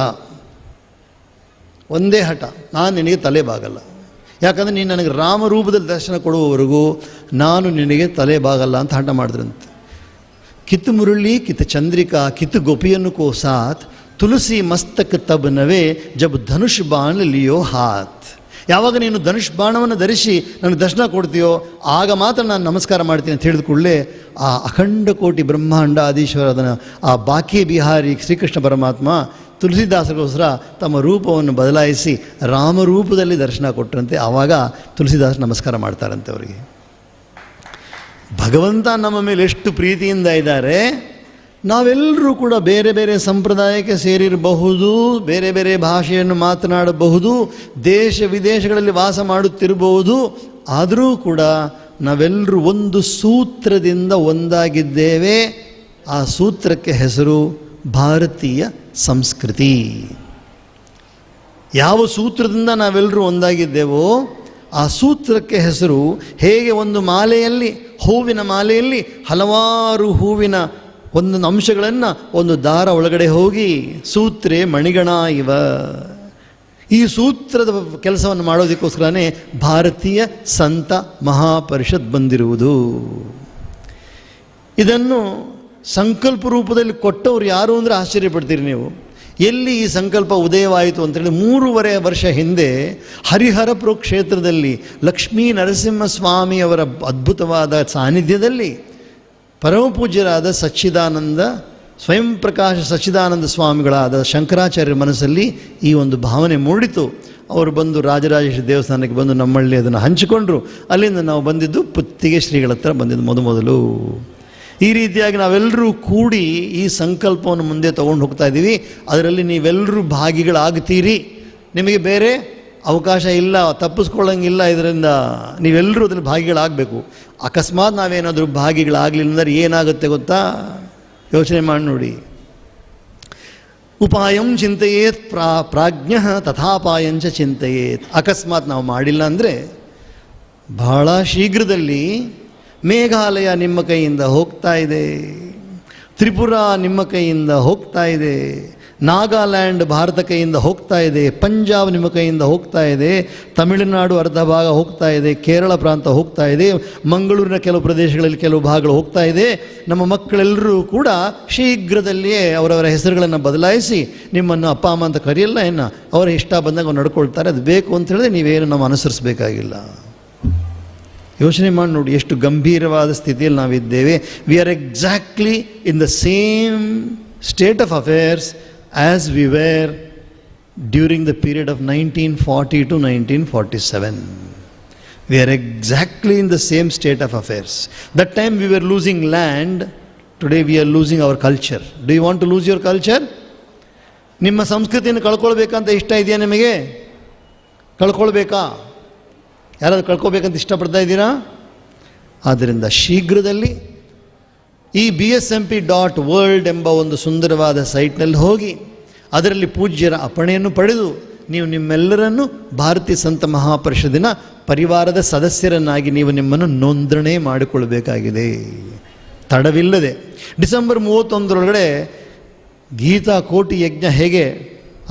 ಒಂದೇ ಹಠ, ನಾನು ನಿನಗೆ ತಲೆ ಬಾಗಲ್ಲ. ಯಾಕಂದರೆ ನೀನು ನನಗೆ ರಾಮರೂಪದಲ್ಲಿ ದರ್ಶನ ಕೊಡುವವರೆಗೂ ನಾನು ನಿನಗೆ ತಲೆ ಬಾಗಲ್ಲ ಅಂತ ಹಠ ಮಾಡಿದ್ರಂತೆ. ಕಿತ್ತು ಮುರುಳಿ ಕಿತ್ತು ಚಂದ್ರಿಕಾ ಕಿತ್ತು ಗೋಪಿಯನ್ನು ಕೋ ಸಾತ್ ತುಳಸಿ ಮಸ್ತಕ್ ತಬ್ ನವೆ ಜಬ್ ಧನುಷ್ ಬಾಣ ಲಿಯೋ ಹಾತ್. ಯಾವಾಗ ನೀನು ಧನುಷ್ ಬಾಣವನ್ನು ಧರಿಸಿ ನನಗೆ ದರ್ಶನ ಕೊಡ್ತೀಯೋ ಆಗ ಮಾತ್ರ ನಾನು ನಮಸ್ಕಾರ ಮಾಡ್ತೀನಿ ಅಂತ ಹೇಳಿದ ಕೂಡಲೇ ಆ ಅಖಂಡ ಕೋಟಿ ಬ್ರಹ್ಮಾಂಡ ಆದೀಶ್ವರದನ ಆ ಬಾಕಿ ಬಿಹಾರಿ ಶ್ರೀಕೃಷ್ಣ ಪರಮಾತ್ಮ ತುಳಸಿದಾಸರಿಗೋಸ್ಕರ ತಮ್ಮ ರೂಪವನ್ನು ಬದಲಾಯಿಸಿ ರಾಮರೂಪದಲ್ಲಿ ದರ್ಶನ ಕೊಟ್ಟರಂತೆ. ಆವಾಗ ತುಳಸಿದಾಸ ನಮಸ್ಕಾರ ಮಾಡ್ತಾರಂತೆ ಅವರಿಗೆ. ಭಗವಂತ ನಮ್ಮ ಮೇಲೆ ಎಷ್ಟು ಪ್ರೀತಿಯಿಂದ ಇದ್ದಾರೆ. ನಾವೆಲ್ಲರೂ ಕೂಡ ಬೇರೆ ಬೇರೆ ಸಂಪ್ರದಾಯಕ್ಕೆ ಸೇರಿರಬಹುದು, ಬೇರೆ ಬೇರೆ ಭಾಷೆಯನ್ನು ಮಾತನಾಡಬಹುದು, ದೇಶ ವಿದೇಶಗಳಲ್ಲಿ ವಾಸ ಮಾಡುತ್ತಿರಬಹುದು. ಆದರೂ ಕೂಡ ನಾವೆಲ್ಲರೂ ಒಂದು ಸೂತ್ರದಿಂದ ಒಂದಾಗಿದ್ದೇವೆ. ಆ ಸೂತ್ರಕ್ಕೆ ಹೆಸರು ಭಾರತೀಯ ಸಂಸ್ಕೃತಿ. ಯಾವ ಸೂತ್ರದಿಂದ ನಾವೆಲ್ಲರೂ ಒಂದಾಗಿದ್ದೇವೋ ಆ ಸೂತ್ರಕ್ಕೆ ಹೆಸರು. ಹೇಗೆ ಒಂದು ಮಾಲೆಯಲ್ಲಿ, ಹೂವಿನ ಮಾಲೆಯಲ್ಲಿ ಹಲವಾರು ಹೂವಿನ ಒಂದೊಂದು ಅಂಶಗಳನ್ನು ಒಂದು ದಾರ ಒಳಗಡೆ ಹೋಗಿ ಸೂತ್ರೇ ಮಣಿಗಣ ಇವ. ಈ ಸೂತ್ರದ ಕೆಲಸವನ್ನು ಮಾಡೋದಕ್ಕೋಸ್ಕರನೇ ಭಾರತೀಯ ಸಂತ ಮಹಾಪರಿಷತ್ ಬಂದಿರುವುದು. ಇದನ್ನು ಸಂಕಲ್ಪ ರೂಪದಲ್ಲಿ ಕೊಟ್ಟವ್ರು ಯಾರು ಅಂದರೆ ಆಶ್ಚರ್ಯಪಡ್ತೀರಿ ನೀವು. ಎಲ್ಲಿ ಈ ಸಂಕಲ್ಪ ಉದಯವಾಯಿತು ಅಂತೇಳಿ 3.5 ವರ್ಷ ಹಿಂದೆ ಹರಿಹರಪುರ ಕ್ಷೇತ್ರದಲ್ಲಿ ಲಕ್ಷ್ಮೀ ನರಸಿಂಹಸ್ವಾಮಿಯವರ ಅದ್ಭುತವಾದ ಸಾನ್ನಿಧ್ಯದಲ್ಲಿ ಪರಮಪೂಜ್ಯರಾದ ಸಚ್ಚಿದಾನಂದ ಸ್ವಯಂ ಪ್ರಕಾಶ ಸಚ್ಚಿದಾನಂದ ಸ್ವಾಮಿಗಳಾದ ಶಂಕರಾಚಾರ್ಯರ ಮನಸ್ಸಲ್ಲಿ ಈ ಒಂದು ಭಾವನೆ ಮೂಡಿತು. ಅವರು ಬಂದು ರಾಜರಾಜೇಶ್ವರಿ ದೇವಸ್ಥಾನಕ್ಕೆ ಬಂದು ನಮ್ಮಲ್ಲಿ ಅದನ್ನು ಹಂಚಿಕೊಂಡ್ರು. ಅಲ್ಲಿಂದ ನಾವು ಬಂದಿದ್ದು ಪುತ್ತಿಗೆ ಶ್ರೀಗಳ ಹತ್ರ ಬಂದಿದ್ದು ಮೊದಲು. ಈ ರೀತಿಯಾಗಿ ನಾವೆಲ್ಲರೂ ಕೂಡಿ ಈ ಸಂಕಲ್ಪವನ್ನು ಮುಂದೆ ತೊಗೊಂಡು ಹೋಗ್ತಾ ಇದ್ದೀವಿ. ಅದರಲ್ಲಿ ನೀವೆಲ್ಲರೂ ಭಾಗಿಗಳಾಗ್ತೀರಿ. ನಿಮಗೆ ಬೇರೆ ಅವಕಾಶ ಇಲ್ಲ, ತಪ್ಪಿಸ್ಕೊಳ್ಳೋಂಗಿಲ್ಲ. ಇದರಿಂದ ನೀವೆಲ್ಲರೂ ಅದರಲ್ಲಿ ಭಾಗಿಗಳಾಗಬೇಕು. ಅಕಸ್ಮಾತ್ ನಾವೇನಾದರೂ ಭಾಗಿಗಳಾಗಲಿಲ್ಲ ಅಂದರೆ ಏನಾಗುತ್ತೆ ಗೊತ್ತಾ? ಯೋಚನೆ ಮಾಡಿ ನೋಡಿ. ಉಪಾಯಂ ಚಿಂತೆಯೇತ್ ಪ್ರಾಜ್ಞ ತಥಾಪಾಯಂಚ ಚಿಂತೆಯೇತ್. ಅಕಸ್ಮಾತ್ ನಾವು ಮಾಡಿಲ್ಲ ಅಂದರೆ ಬಹಳ ಶೀಘ್ರದಲ್ಲಿ ಮೇಘಾಲಯ ನಿಮ್ಮ ಕೈಯಿಂದ ಹೋಗ್ತಾ ಇದೆ, ತ್ರಿಪುರ ನಿಮ್ಮ ಕೈಯಿಂದ ಹೋಗ್ತಾ ಇದೆ, ನಾಗಾಲ್ಯಾಂಡ್ ಭಾರತ ಕೈಯಿಂದ ಹೋಗ್ತಾ ಇದೆ, ಪಂಜಾಬ್ ನಿಮ್ಮ ಕೈಯಿಂದ ಹೋಗ್ತಾ ಇದೆ, ತಮಿಳುನಾಡು ಅರ್ಧ ಭಾಗ ಹೋಗ್ತಾ ಇದೆ, ಕೇರಳ ಪ್ರಾಂತ ಹೋಗ್ತಾ ಇದೆ, ಮಂಗಳೂರಿನ ಕೆಲವು ಪ್ರದೇಶಗಳಲ್ಲಿ ಕೆಲವು ಭಾಗಗಳು ಹೋಗ್ತಾ ಇದೆ. ನಮ್ಮ ಮಕ್ಕಳೆಲ್ಲರೂ ಕೂಡ ಶೀಘ್ರದಲ್ಲಿಯೇ ಅವರವರ ಹೆಸರುಗಳನ್ನು ಬದಲಾಯಿಸಿ ನಿಮ್ಮನ್ನು ಅಪ್ಪ ಅಮ್ಮ ಅಂತ ಕರೆಯಲ್ಲ, ಅವರ ಇಷ್ಟ ಬಂದಾಗ ನಡ್ಕೊಳ್ತಾರೆ. ಅದು ಬೇಕು ಅಂತ ಹೇಳಿದ್ರೆ ನೀವೇನು ನಾವು ಅನುಸರಿಸಬೇಕಾಗಿಲ್ಲ. ಯೋಚನೆ ಮಾಡಿ ನೋಡಿ ಎಷ್ಟು ಗಂಭೀರವಾದ ಸ್ಥಿತಿಯಲ್ಲಿ ನಾವಿದ್ದೇವೆ. We are exactly in the same state of affairs as we were during the period of 1940 to 1947. We are exactly in the same state of affairs. That time we were losing land, today we are losing our culture. Do you want to lose your culture? ನಿಮ್ಮ ಸಂಸ್ಕೃತಿಯನ್ನು ಕಳ್ಕೊಳ್ಬೇಕಂತ ಇಷ್ಟ ಇದೆಯಾ ನಿಮಗೆ? ಕಳ್ಕೊಳ್ಬೇಕಾ? ಯಾರಾದರೂ ಕಳ್ಕೊಬೇಕಂತ ಇಷ್ಟಪಡ್ತಾ ಇದ್ದೀರಾ? ಆದ್ದರಿಂದ ಶೀಘ್ರದಲ್ಲಿ ಈ BSMP.world ಎಂಬ ಒಂದು ಸುಂದರವಾದ ಸೈಟ್ನಲ್ಲಿ ಹೋಗಿ ಅದರಲ್ಲಿ ಪೂಜ್ಯರ ಅಪ್ಪಣೆಯನ್ನು ಪಡೆದು ನೀವು ನಿಮ್ಮೆಲ್ಲರನ್ನು ಭಾರತೀಯ ಸಂತ ಮಹಾಪರಿಷತ್ತಿನ ಪರಿವಾರದ ಸದಸ್ಯರನ್ನಾಗಿ ನೀವು ನಿಮ್ಮನ್ನು ನೋಂದಣಿ ಮಾಡಿಕೊಳ್ಬೇಕಾಗಿದೆ. ತಡವಿಲ್ಲದೆ ಡಿಸೆಂಬರ್ 31 ಗೀತಾ ಕೋಟಿ ಯಜ್ಞ ಹೇಗೆ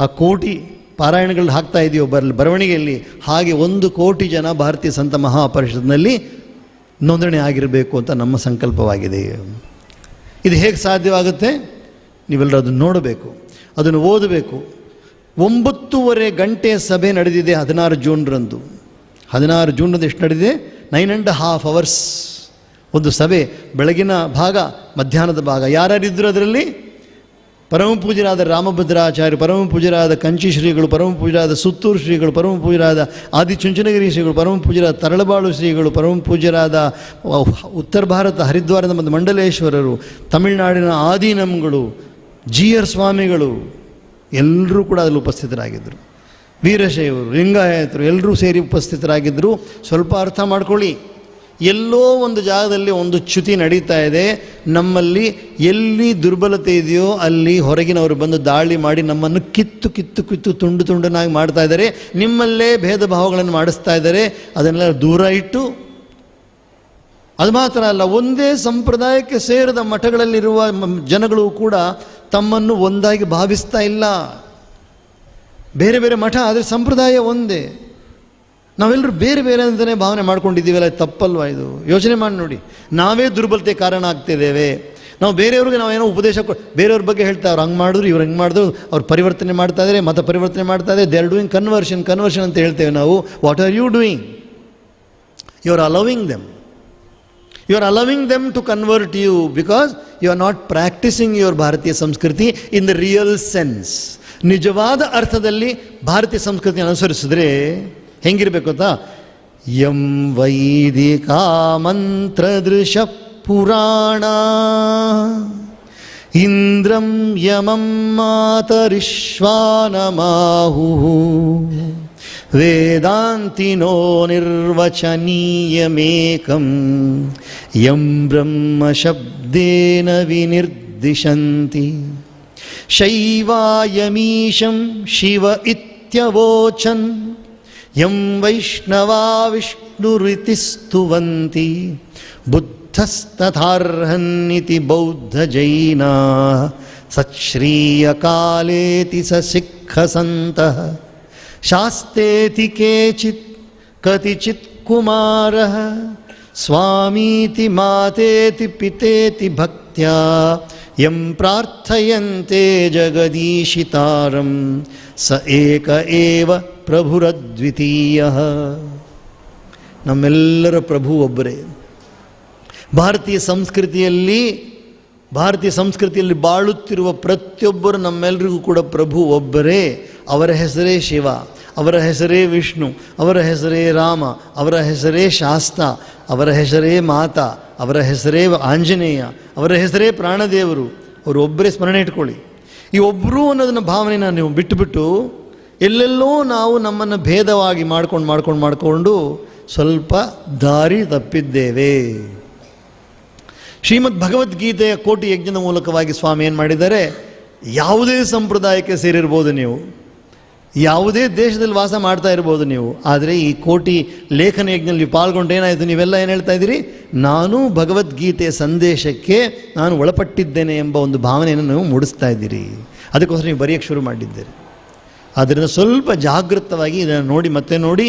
ಆ ಕೋಟಿ ಪಾರಾಯಣಗಳು ಹಾಕ್ತಾ ಇದೆಯೋ ಬರವಣಿಗೆಯಲ್ಲಿ, ಹಾಗೆ 1 ಕೋಟಿ ಜನ ಭಾರತೀಯ ಸಂತ ಮಹಾಪರಿಷತ್ನಲ್ಲಿ ನೋಂದಣಿ ಆಗಿರಬೇಕು ಅಂತ ನಮ್ಮ ಸಂಕಲ್ಪವಾಗಿದೆ. ಇದು ಹೇಗೆ ಸಾಧ್ಯವಾಗುತ್ತೆ? ನೀವೆಲ್ಲರೂ ಅದನ್ನು ನೋಡಬೇಕು, ಅದನ್ನು ಓದಬೇಕು. 9.5 ಗಂಟೆ ಸಭೆ ನಡೆದಿದೆ 16 ಜೂನ್ರಂದು. 16 ಜೂನ್ರಂದು ಎಷ್ಟು ನಡೆದಿದೆ? 9.5 hours ಒಂದು ಸಭೆ. ಬೆಳಗಿನ ಭಾಗ, ಮಧ್ಯಾಹ್ನದ ಭಾಗ. ಯಾರ್ಯಾರಿದ್ದರು ಅದರಲ್ಲಿ? ಪರಮ ಪೂಜ್ಯರಾದ ರಾಮಭದ್ರಾಚಾರ್ಯ, ಪರಮ ಪೂಜ್ಯರಾದ ಕಂಚಿ ಶ್ರೀಗಳು, ಪರಮ ಪೂಜ್ಯರಾದ ಸುತ್ತೂರು ಶ್ರೀಗಳು, ಪರಮ ಪೂಜ್ಯರಾದ ಆದಿಚುಂಚನಗಿರಿ ಶ್ರೀಗಳು, ಪರಮ ಪೂಜ್ಯರಾದ ತರಳಬಾಳು ಶ್ರೀಗಳು, ಪರಮ ಪೂಜ್ಯರಾದ ಉತ್ತರ ಭಾರತ ಹರಿದ್ವಾರದ ಮತ್ತು ಮಂಡಲೇಶ್ವರರು, ತಮಿಳುನಾಡಿನ ಆದೀನಂಗಳು, GR ಸ್ವಾಮಿಗಳು ಎಲ್ಲರೂ ಕೂಡ ಅದರಲ್ಲಿ ಉಪಸ್ಥಿತರಾಗಿದ್ದರು. ವೀರಶೈವರು, ಲಿಂಗಾಯತರು ಎಲ್ಲರೂ ಸೇರಿ ಉಪಸ್ಥಿತರಾಗಿದ್ದರು. ಸ್ವಲ್ಪ ಅರ್ಥ ಮಾಡ್ಕೊಳ್ಳಿ, ಎಲ್ಲೋ ಒಂದು ಜಾಗದಲ್ಲಿ ಒಂದು ಚ್ಯುತಿ ನಡೀತಾ ಇದೆ. ನಮ್ಮಲ್ಲಿ ಎಲ್ಲಿ ದುರ್ಬಲತೆ ಇದೆಯೋ ಅಲ್ಲಿ ಹೊರಗಿನವರು ಬಂದು ದಾಳಿ ಮಾಡಿ ನಮ್ಮನ್ನು ಕಿತ್ತು ಕಿತ್ತು ಕಿತ್ತು ತುಂಡು ತುಂಡನಾಗಿ ಮಾಡ್ತಾ ಇದ್ದಾರೆ. ನಿಮ್ಮಲ್ಲೇ ಭೇದ ಭಾವಗಳನ್ನು ಮಾಡಿಸ್ತಾ ಇದ್ದಾರೆ. ಅದನ್ನೆಲ್ಲ ದೂರ ಇಟ್ಟು, ಅದು ಮಾತ್ರ ಅಲ್ಲ, ಒಂದೇ ಸಂಪ್ರದಾಯಕ್ಕೆ ಸೇರಿದ ಮಠಗಳಲ್ಲಿರುವ ಜನಗಳು ಕೂಡ ತಮ್ಮನ್ನು ಒಂದಾಗಿ ಭಾವಿಸ್ತಾ ಇಲ್ಲ. ಬೇರೆ ಬೇರೆ ಮಠ, ಆದರೆ ಸಂಪ್ರದಾಯ ಒಂದೇ. ನಾವೆಲ್ಲರೂ ಬೇರೆ ಬೇರೆ ಅಂತಲೇ ಭಾವನೆ ಮಾಡ್ಕೊಂಡಿದ್ದೀವಲ್ಲ, ತಪ್ಪಲ್ವಾ ಇದು? ಯೋಚನೆ ಮಾಡಿ ನೋಡಿ. ನಾವೇ ದುರ್ಬಲತೆ ಕಾರಣ ಆಗ್ತಿದ್ದೇವೆ. ನಾವು ಬೇರೆಯವ್ರಿಗೆ ನಾವೇನೋ ಉಪದೇಶ ಬೇರೆಯವ್ರ ಬಗ್ಗೆ ಹೇಳ್ತಾ ಅವ್ರು ಹಂಗೆ ಮಾಡಿದ್ರು ಇವ್ರು ಹೆಂಗೆ ಮಾಡಿದ್ರು ಅವ್ರು ಪರಿವರ್ತನೆ ಮಾಡ್ತಾ ಇದ್ದಾರೆ, ಮತ ಪರಿವರ್ತನೆ ಮಾಡ್ತಾ ಇದ್ದಾರೆ, ದೇ ಆರ್ ಡೂಯಿಂಗ್ ಕನ್ವರ್ಷನ್ ಅಂತ ಹೇಳ್ತೇವೆ ನಾವು. What are you doing? You are allowing them. You are allowing them to convert you because you are not practicing your ಭಾರತೀಯ ಸಂಸ್ಕೃತಿ in the real sense. ನಿಜವಾದ ಅರ್ಥದಲ್ಲಿ ಭಾರತೀಯ ಸಂಸ್ಕೃತಿ ಅನುಸರಿಸಿದ್ರೆ ಹೆಂಗಿರಬೇಕು ಗೊತ್ತಾ? ಯಂ ವೈದಿಕಾ ಮಂತ್ರದೃಶ ಪುರಾಣ ಇಂದ್ರಂ ಯಮಂ ಮಾತರಿಶ್ವಾನಮಾಹು ವೇದಾಂತಿನೋ ನಿರ್ವಚನೀಯಮೇಕಂ ಯಂ ಬ್ರಹ್ಮ ಶಬ್ದೇನ ವಿನಿರ್ದಿಶಂತಿ ಶೈವಾಯಮೀಶಂ ಶಿವ ಇತ್ಯವೋಚನ್ ಯಂ ವೈಷ್ಣವಾ ವಿಷ್ಣುರಿತಿ ಸ್ತುವಂತಿ ಬುದ್ಧಸ್ತಥಾರ್ಹನ್ನಿತಿ ಬೌದ್ಧ ಜೈನಾ ಸಚ್ಶ್ರೀಯಕಾಲೇತಿ ಸ ಸಿಖ್ಖ ಸಂತಃ ಶಾಸ್ತೇತಿ ಕೇಚಿತ್ ಕತಿಚಿತ್ ಕುಮಾರಃ ಸ್ವಾಮೀತಿ ಮಾತೇತಿ ಪಿತೇತಿ ಭಕ್ತ್ಯಾ ಯಂ ಪ್ರಾರ್ಥಯಂತೆ ಜಗದೀಶಿತಾರಂ ಸ ಏಕ ಏವ ಪ್ರಭುರದ್ವಿತೀಯಃ. ನಮ್ಮೆಲ್ಲರ ಪ್ರಭು ಒಬ್ಬರೇ. ಭಾರತೀಯ ಸಂಸ್ಕೃತಿಯಲ್ಲಿ ಬಾಳುತ್ತಿರುವ ಪ್ರತಿಯೊಬ್ಬರು ನಮ್ಮೆಲ್ಲರಿಗೂ ಕೂಡ ಪ್ರಭು ಒಬ್ಬರೇ. ಅವರ ಹೆಸರೇ ಶಿವ, ಅವರ ಹೆಸರೇ ವಿಷ್ಣು, ಅವರ ಹೆಸರೇ ರಾಮ, ಅವರ ಹೆಸರೇ ಶಾಸ್ತ, ಅವರ ಹೆಸರೇ ಮಾತಾ, ಅವರ ಹೆಸರೇ ಆಂಜನೇಯ, ಅವರ ಹೆಸರೇ ಪ್ರಾಣದೇವರು. ಅವರು ಒಬ್ಬರೇ ಸ್ಮರಣೆ ಇಟ್ಕೊಳ್ಳಿ. ಈ ಒಬ್ಬರು ಅನ್ನೋದನ್ನ ಭಾವನೆನ ನೀವು ಬಿಟ್ಟುಬಿಟ್ಟು ಎಲ್ಲೆಲ್ಲೋ ನಾವು ನಮ್ಮನ್ನು ಭೇದವಾಗಿ ಮಾಡಿಕೊಂಡು ಸ್ವಲ್ಪ ದಾರಿ ತಪ್ಪಿದ್ದೇವೆ. ಶ್ರೀಮದ್ ಭಗವದ್ಗೀತೆಯ ಕೋಟಿ ಯಜ್ಞದ ಮೂಲಕವಾಗಿ ಸ್ವಾಮಿ ಏನು ಮಾಡಿದ್ದಾರೆ? ಯಾವುದೇ ಸಂಪ್ರದಾಯಕ್ಕೆ ಸೇರಿರ್ಬೋದು ನೀವು, ಯಾವುದೇ ದೇಶದಲ್ಲಿ ವಾಸ ಮಾಡ್ತಾ ಇರ್ಬೋದು ನೀವು, ಆದರೆ ಈ ಕೋಟಿ ಲೇಖನ ಯಜ್ಞದಲ್ಲಿ ಪಾಲ್ಗೊಂಡು ಏನಾಯಿತು? ನೀವೆಲ್ಲ ಏನು ಹೇಳ್ತಾ ಇದ್ದೀರಿ? ನಾನು ಭಗವದ್ಗೀತೆಯ ಸಂದೇಶಕ್ಕೆ ನಾನು ಒಳಪಟ್ಟಿದ್ದೇನೆ ಎಂಬ ಒಂದು ಭಾವನೆಯನ್ನು ನೀವು ಮೂಡಿಸ್ತಾ ಇದ್ದೀರಿ. ಅದಕ್ಕೋಸ್ಕರ ನೀವು ಬರೆಯೋಕ್ಕೆ ಶುರು ಮಾಡಿದ್ದೀರಿ. ಆದ್ದರಿಂದ ಸ್ವಲ್ಪ ಜಾಗೃತವಾಗಿ ಇದನ್ನು ನೋಡಿ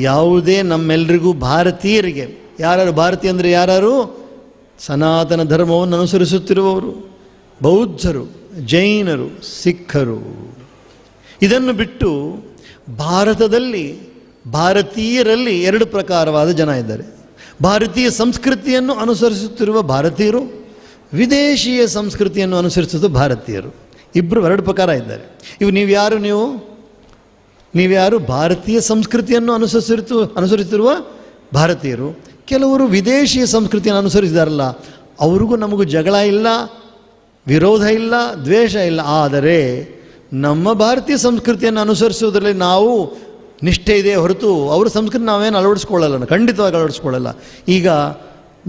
ಯಾವುದೇ ನಮ್ಮೆಲ್ಲರಿಗೂ ಭಾರತೀಯರಿಗೆ, ಯಾರು ಭಾರತೀಯ ಅಂದರೆ ಯಾರು? ಸನಾತನ ಧರ್ಮವನ್ನು ಅನುಸರಿಸುತ್ತಿರುವವರು, ಬೌದ್ಧರು, ಜೈನರು, ಸಿಖ್ಖರು. ಇದನ್ನು ಬಿಟ್ಟು ಭಾರತೀಯರಲ್ಲಿ ಎರಡು ಪ್ರಕಾರವಾದ ಜನ ಇದ್ದಾರೆ. ಭಾರತೀಯ ಸಂಸ್ಕೃತಿಯನ್ನು ಅನುಸರಿಸುತ್ತಿರುವ ಭಾರತೀಯರು, ವಿದೇಶೀಯ ಸಂಸ್ಕೃತಿಯನ್ನು ಅನುಸರಿಸುವ ಭಾರತೀಯರು. ಇಬ್ಬರು ಎರಡು ಪ್ರಕಾರ ಇದ್ದಾರೆ. ನೀವ್ಯಾರು? ಭಾರತೀಯ ಸಂಸ್ಕೃತಿಯನ್ನು ಅನುಸರಿಸುತ್ತಿರುವ ಭಾರತೀಯರು. ಕೆಲವರು ವಿದೇಶೀಯ ಸಂಸ್ಕೃತಿಯನ್ನು ಅನುಸರಿಸಿದಾರಲ್ಲ, ಅವ್ರಿಗೂ ನಮಗೂ ಜಗಳ ಇಲ್ಲ, ವಿರೋಧ ಇಲ್ಲ, ದ್ವೇಷ ಇಲ್ಲ. ಆದರೆ ನಮ್ಮ ಭಾರತೀಯ ಸಂಸ್ಕೃತಿಯನ್ನು ಅನುಸರಿಸುವುದರಲ್ಲಿ ನಾವು ನಿಷ್ಠೆ ಇದೆ ಹೊರತು ಅವರ ಸಂಸ್ಕೃತಿ ನಾವೇನು ಅಳವಡಿಸ್ಕೊಳ್ಳಲ್ಲ, ಖಂಡಿತವಾಗಿ ಅಳವಡಿಸ್ಕೊಳ್ಳಲ್ಲ. ಈಗ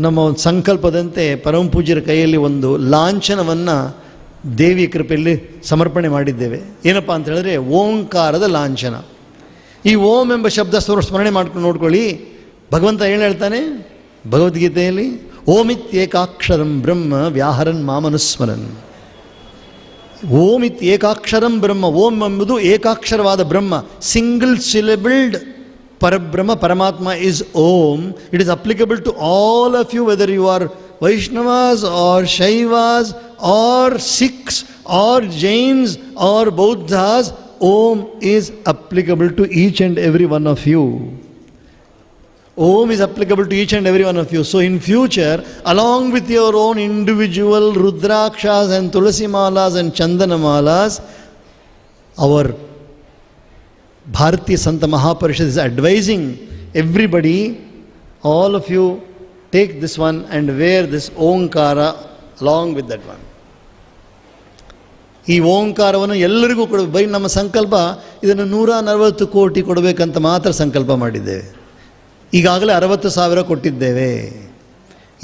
ನಮ್ಮ ಒಂದು ಸಂಕಲ್ಪದಂತೆ ಪರಮ ಪೂಜ್ಯರ ಕೈಯಲ್ಲಿ ಒಂದು ಲಾಂಛನವನ್ನು ದೇವಿ ಕೃಪೆಯಲ್ಲಿ ಸಮರ್ಪಣೆ ಮಾಡಿದ್ದೇವೆ. ಏನಪ್ಪ ಅಂತ ಹೇಳಿದ್ರೆ ಓಂಕಾರದ ಲಾಂಛನ. ಈ ಓಂ ಎಂಬ ಶಬ್ದ ಸ್ಮರಣೆ ಮಾಡ್ಕೊಂಡು ನೋಡ್ಕೊಳ್ಳಿ. ಭಗವಂತ ಏನು ಹೇಳ್ತಾನೆ ಭಗವದ್ಗೀತೆಯಲ್ಲಿ? ಓಮಿತ್ಯೇಕಾಕ್ಷರಂ ಬ್ರಹ್ಮ ವ್ಯಾಹರನ್ ಮಾಮನುಸ್ಮರನ್. ಓಮಿತ್ ಏಕಾಕ್ಷರಂ ಬ್ರಹ್ಮ. ಓಂ ಎಂಬುದು ಏಕಾಕ್ಷರವಾದ ಬ್ರಹ್ಮ, ಸಿಂಗಲ್ ಸಿಲೆಬಲ್ಡ್ ಪರಬ್ರಹ್ಮ, ಪರಮಾತ್ಮ is Om. It is applicable to all of you, whether you are Vaishnavas or Shaivas or Sikhs or Jains or Bauddhas. Om is applicable to each and every one of you. Om is applicable to each and every one of you. So in future, along with your own individual Rudrakshas and Tulasi Malas and Chandana Malas, our Bharatiya Santa Mahaparishad is advising everybody, all of you, take this one and wear this Omkara along with that one. ಈ ಓಂಕಾರವನ್ನು ಎಲ್ಲರಿಗೂ ಕೊಡಬೇಕು. ಬರೀ ನಮ್ಮ ಸಂಕಲ್ಪ ಇದನ್ನು 140 ಕೋಟಿ ಕೊಡಬೇಕಂತ ಮಾತ್ರ ಸಂಕಲ್ಪ ಮಾಡಿದ್ದೇವೆ. ಈಗಾಗಲೇ 60,000 ಕೊಟ್ಟಿದ್ದೇವೆ.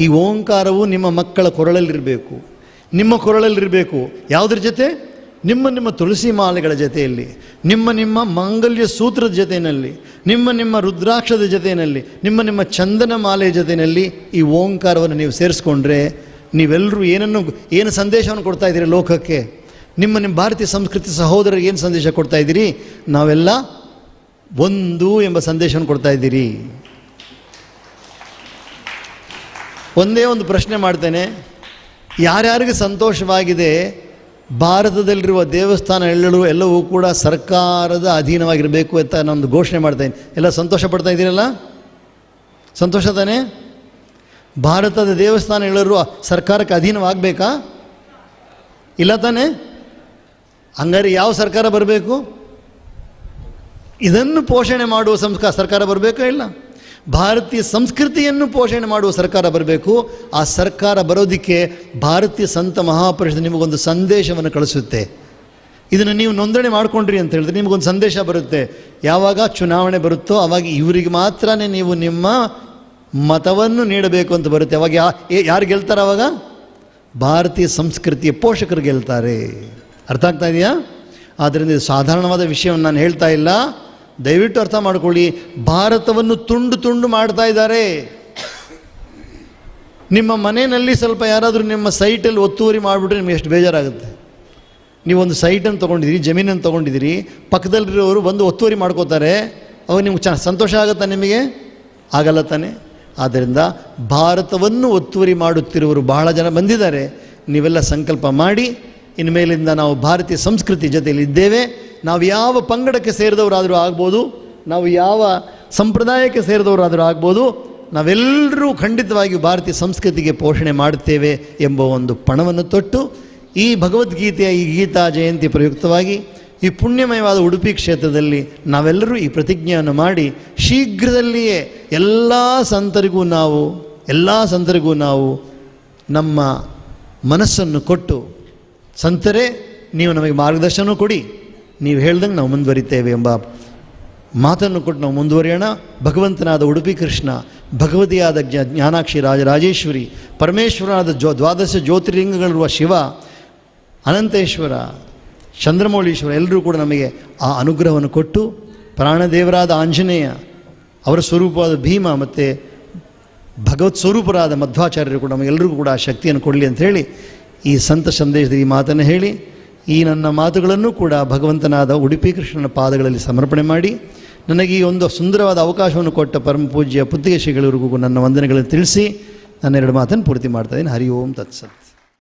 ಈ ಓಂಕಾರವು ನಿಮ್ಮ ಮಕ್ಕಳ ಕೊರಳಲ್ಲಿರಬೇಕು, ನಿಮ್ಮ ಕೊರಳಲ್ಲಿರಬೇಕು. ಯಾವುದ್ರ ಜೊತೆ? ನಿಮ್ಮ ತುಳಸಿ ಮಾಲೆಗಳ ಜೊತೆಯಲ್ಲಿ, ನಿಮ್ಮ ಮಾಂಗಲ್ಯ ಸೂತ್ರದ ಜೊತೆಯಲ್ಲಿ, ನಿಮ್ಮ ರುದ್ರಾಕ್ಷದ ಜೊತೆಯಲ್ಲಿ, ನಿಮ್ಮ ಚಂದನ ಮಾಲೆಯ ಜೊತೆಯಲ್ಲಿ ಈ ಓಂಕಾರವನ್ನು ನೀವು ಸೇರಿಸ್ಕೊಂಡ್ರೆ ನೀವೆಲ್ಲರೂ ಏನು ಸಂದೇಶವನ್ನು ಕೊಡ್ತಾ ಇದ್ದೀರಿ ಲೋಕಕ್ಕೆ? ನಿಮ್ಮ ಭಾರತೀಯ ಸಂಸ್ಕೃತಿ ಸಹೋದರರಿಗೆ ಏನು ಸಂದೇಶ ಕೊಡ್ತಾ ಇದ್ದೀರಿ? ನಾವೆಲ್ಲ ಒಂದು ಎಂಬ ಸಂದೇಶವನ್ನು ಕೊಡ್ತಾ ಇದ್ದೀರಿ. ಒಂದೇ ಒಂದು ಪ್ರಶ್ನೆ ಮಾಡ್ತೇನೆ. ಯಾರ್ಯಾರಿಗೆ ಸಂತೋಷವಾಗಿದೆ ಭಾರತದಲ್ಲಿರುವ ದೇವಸ್ಥಾನ ಎಲ್ಲವೂ ಕೂಡ ಸರ್ಕಾರದ ಅಧೀನವಾಗಿರಬೇಕು ಅಂತ ನಾನೊಂದು ಘೋಷಣೆ ಮಾಡ್ತಾಯಿದ್ದೀನಿ. ಎಲ್ಲ ಸಂತೋಷ ಪಡ್ತಾ ಇದ್ದೀರಲ್ಲ? ಸಂತೋಷ ತಾನೇ? ಭಾರತದ ದೇವಸ್ಥಾನ ಎಲ್ಲರೂ ಸರ್ಕಾರಕ್ಕೆ ಅಧೀನವಾಗಬೇಕಾ? ಇಲ್ಲ ತಾನೇ? ಹಂಗಾರೆ ಯಾವ ಸರ್ಕಾರ ಬರಬೇಕು? ಇದನ್ನು ಪೋಷಣೆ ಮಾಡುವ ಸರ್ಕಾರ ಬರಬೇಕಾ? ಇಲ್ಲ. ಭಾರತೀಯ ಸಂಸ್ಕೃತಿಯನ್ನು ಪೋಷಣೆ ಮಾಡುವ ಸರ್ಕಾರ ಬರಬೇಕು. ಆ ಸರ್ಕಾರ ಬರೋದಕ್ಕೆ ಭಾರತೀಯ ಸಂತ ಮಹಾಪರಿಷತ್ ನಿಮಗೊಂದು ಸಂದೇಶವನ್ನು ಕಳಿಸುತ್ತೆ. ಇದನ್ನು ನೀವು ನೋಂದಣಿ ಮಾಡಿಕೊಂಡ್ರಿ ಅಂತ ಹೇಳಿದ್ರೆ ನಿಮಗೊಂದು ಸಂದೇಶ ಬರುತ್ತೆ. ಯಾವಾಗ ಚುನಾವಣೆ ಬರುತ್ತೋ ಆವಾಗ ಇವರಿಗೆ ಮಾತ್ರ ನೀವು ನಿಮ್ಮ ಮತವನ್ನು ನೀಡಬೇಕು ಅಂತ ಬರುತ್ತೆ. ಅವಾಗ ಯಾರು ಗೆಲ್ತಾರೆ? ಆವಾಗ ಭಾರತೀಯ ಸಂಸ್ಕೃತಿಯ ಪೋಷಕರು ಗೆಲ್ತಾರೆ. ಅರ್ಥ ಆಗ್ತಾ ಇದೆಯಾ? ಆದ್ದರಿಂದ ಇದು ಸಾಧಾರಣವಾದ ವಿಷಯವನ್ನು ನಾನು ಹೇಳ್ತಾ ಇಲ್ಲ, ದಯವಿಟ್ಟು ಅರ್ಥ ಮಾಡ್ಕೊಳ್ಳಿ. ಭಾರತವನ್ನು ತುಂಡು ತುಂಡು ಮಾಡ್ತಾ ಇದ್ದಾರೆ. ನಿಮ್ಮ ಮನೆಯಲ್ಲಿ ಸ್ವಲ್ಪ ಯಾರಾದರೂ ನಿಮ್ಮ ಸೈಟಲ್ಲಿ ಒತ್ತುವರಿ ಮಾಡಿಬಿಟ್ರೆ ನಿಮಗೆ ಎಷ್ಟು ಬೇಜಾರಾಗುತ್ತೆ. ನೀವೊಂದು ಸೈಟನ್ನು ತೊಗೊಂಡಿದ್ದೀರಿ, ಜಮೀನನ್ನು ತೊಗೊಂಡಿದ್ದೀರಿ, ಪಕ್ಕದಲ್ಲಿರೋರು ಬಂದು ಒತ್ತುವರಿ ಮಾಡ್ಕೋತಾರೆ, ಅವಾಗ ನಿಮ್ಗೆ ಸಂತೋಷ ಆಗುತ್ತಾ? ನಿಮಗೆ ಆಗಲ್ಲ ತಾನೆ? ಆದ್ದರಿಂದ ಭಾರತವನ್ನು ಒತ್ತುವರಿ ಮಾಡುತ್ತಿರುವವರು ಬಹಳ ಜನ ಬಂದಿದ್ದಾರೆ. ನೀವೆಲ್ಲ ಸಂಕಲ್ಪ ಮಾಡಿ ಇನ್ಮೇಲಿಂದ ನಾವು ಭಾರತೀಯ ಸಂಸ್ಕೃತಿ ಜೊತೆಯಲ್ಲಿ ಇದ್ದೇವೆ. ನಾವು ಯಾವ ಪಂಗಡಕ್ಕೆ ಸೇರಿದವರಾದರೂ ಆಗ್ಬೋದು, ನಾವು ಯಾವ ಸಂಪ್ರದಾಯಕ್ಕೆ ಸೇರಿದವರಾದರೂ ಆಗ್ಬೋದು, ನಾವೆಲ್ಲರೂ ಖಂಡಿತವಾಗಿಯೂ ಭಾರತೀಯ ಸಂಸ್ಕೃತಿಗೆ ಪೋಷಣೆ ಮಾಡುತ್ತೇವೆ ಎಂಬ ಒಂದು ಪಣವನ್ನು ತೊಟ್ಟು ಈ ಭಗವದ್ಗೀತೆಯ ಈ ಗೀತಾ ಜಯಂತಿ ಪ್ರಯುಕ್ತವಾಗಿ ಈ ಪುಣ್ಯಮಯವಾದ ಉಡುಪಿ ಕ್ಷೇತ್ರದಲ್ಲಿ ನಾವೆಲ್ಲರೂ ಈ ಪ್ರತಿಜ್ಞೆಯನ್ನು ಮಾಡಿ ಶೀಘ್ರದಲ್ಲಿಯೇ ಎಲ್ಲ ಸಂತರಿಗೂ ನಾವು ನಮ್ಮ ಮನಸ್ಸನ್ನು ಕೊಟ್ಟು, ಸಂತರೇ ನೀವು ನಮಗೆ ಮಾರ್ಗದರ್ಶನ ಕೊಡಿ, ನೀವು ಹೇಳ್ದಂಗೆ ನಾವು ಮುಂದುವರಿತೇವೆ ಎಂಬ ಮಾತನ್ನು ಕೊಟ್ಟು ನಾವು ಮುಂದುವರಿಯೋಣ. ಭಗವಂತನಾದ ಉಡುಪಿ ಕೃಷ್ಣ, ಭಗವತಿಯಾದ ಜ್ಞಾನಾಕ್ಷಿ ರಾಜರಾಜೇಶ್ವರಿ, ಪರಮೇಶ್ವರನಾದ ದ್ವಾದಶ ಜ್ಯೋತಿರ್ಲಿಂಗಗಳಿರುವ ಶಿವ, ಅನಂತೇಶ್ವರ, ಚಂದ್ರಮೌಳೀಶ್ವರ ಎಲ್ಲರೂ ಕೂಡ ನಮಗೆ ಆ ಅನುಗ್ರಹವನ್ನು ಕೊಟ್ಟು, ಪ್ರಾಣದೇವರಾದ ಆಂಜನೇಯ, ಅವರ ಸ್ವರೂಪವಾದ ಭೀಮ ಮತ್ತು ಭಗವತ್ ಸ್ವರೂಪರಾದ ಮಧ್ವಾಚಾರ್ಯರು ಕೂಡ ನಮಗೆಲ್ಲರಿಗೂ ಕೂಡ ಆ ಶಕ್ತಿಯನ್ನು ಕೊಡಲಿ ಅಂತ ಹೇಳಿ ಈ ಸಂತ ಸಂದೇಶದ ಈ ಮಾತನ್ನು ಹೇಳಿ, ಈ ನನ್ನ ಮಾತುಗಳನ್ನು ಕೂಡ ಭಗವಂತನಾದ ಉಡುಪಿ ಕೃಷ್ಣನ ಪಾದಗಳಲ್ಲಿ ಸಮರ್ಪಣೆ ಮಾಡಿ, ನನಗೆ ಈ ಒಂದು ಸುಂದರವಾದ ಅವಕಾಶವನ್ನು ಕೊಟ್ಟ ಪರಮ ಪೂಜ್ಯ ಪುತ್ತಿಗೆ ಶ್ರೀಗಳಿಗೂ ನನ್ನ ವಂದನೆಗಳನ್ನು ತಿಳಿಸಿ ನನ್ನ ಎರಡು ಮಾತನ್ನು ಪೂರ್ತಿ ಮಾಡ್ತಾಯಿದ್ದೀನಿ. ಹರಿ ಓಂ ತತ್ಸತ್.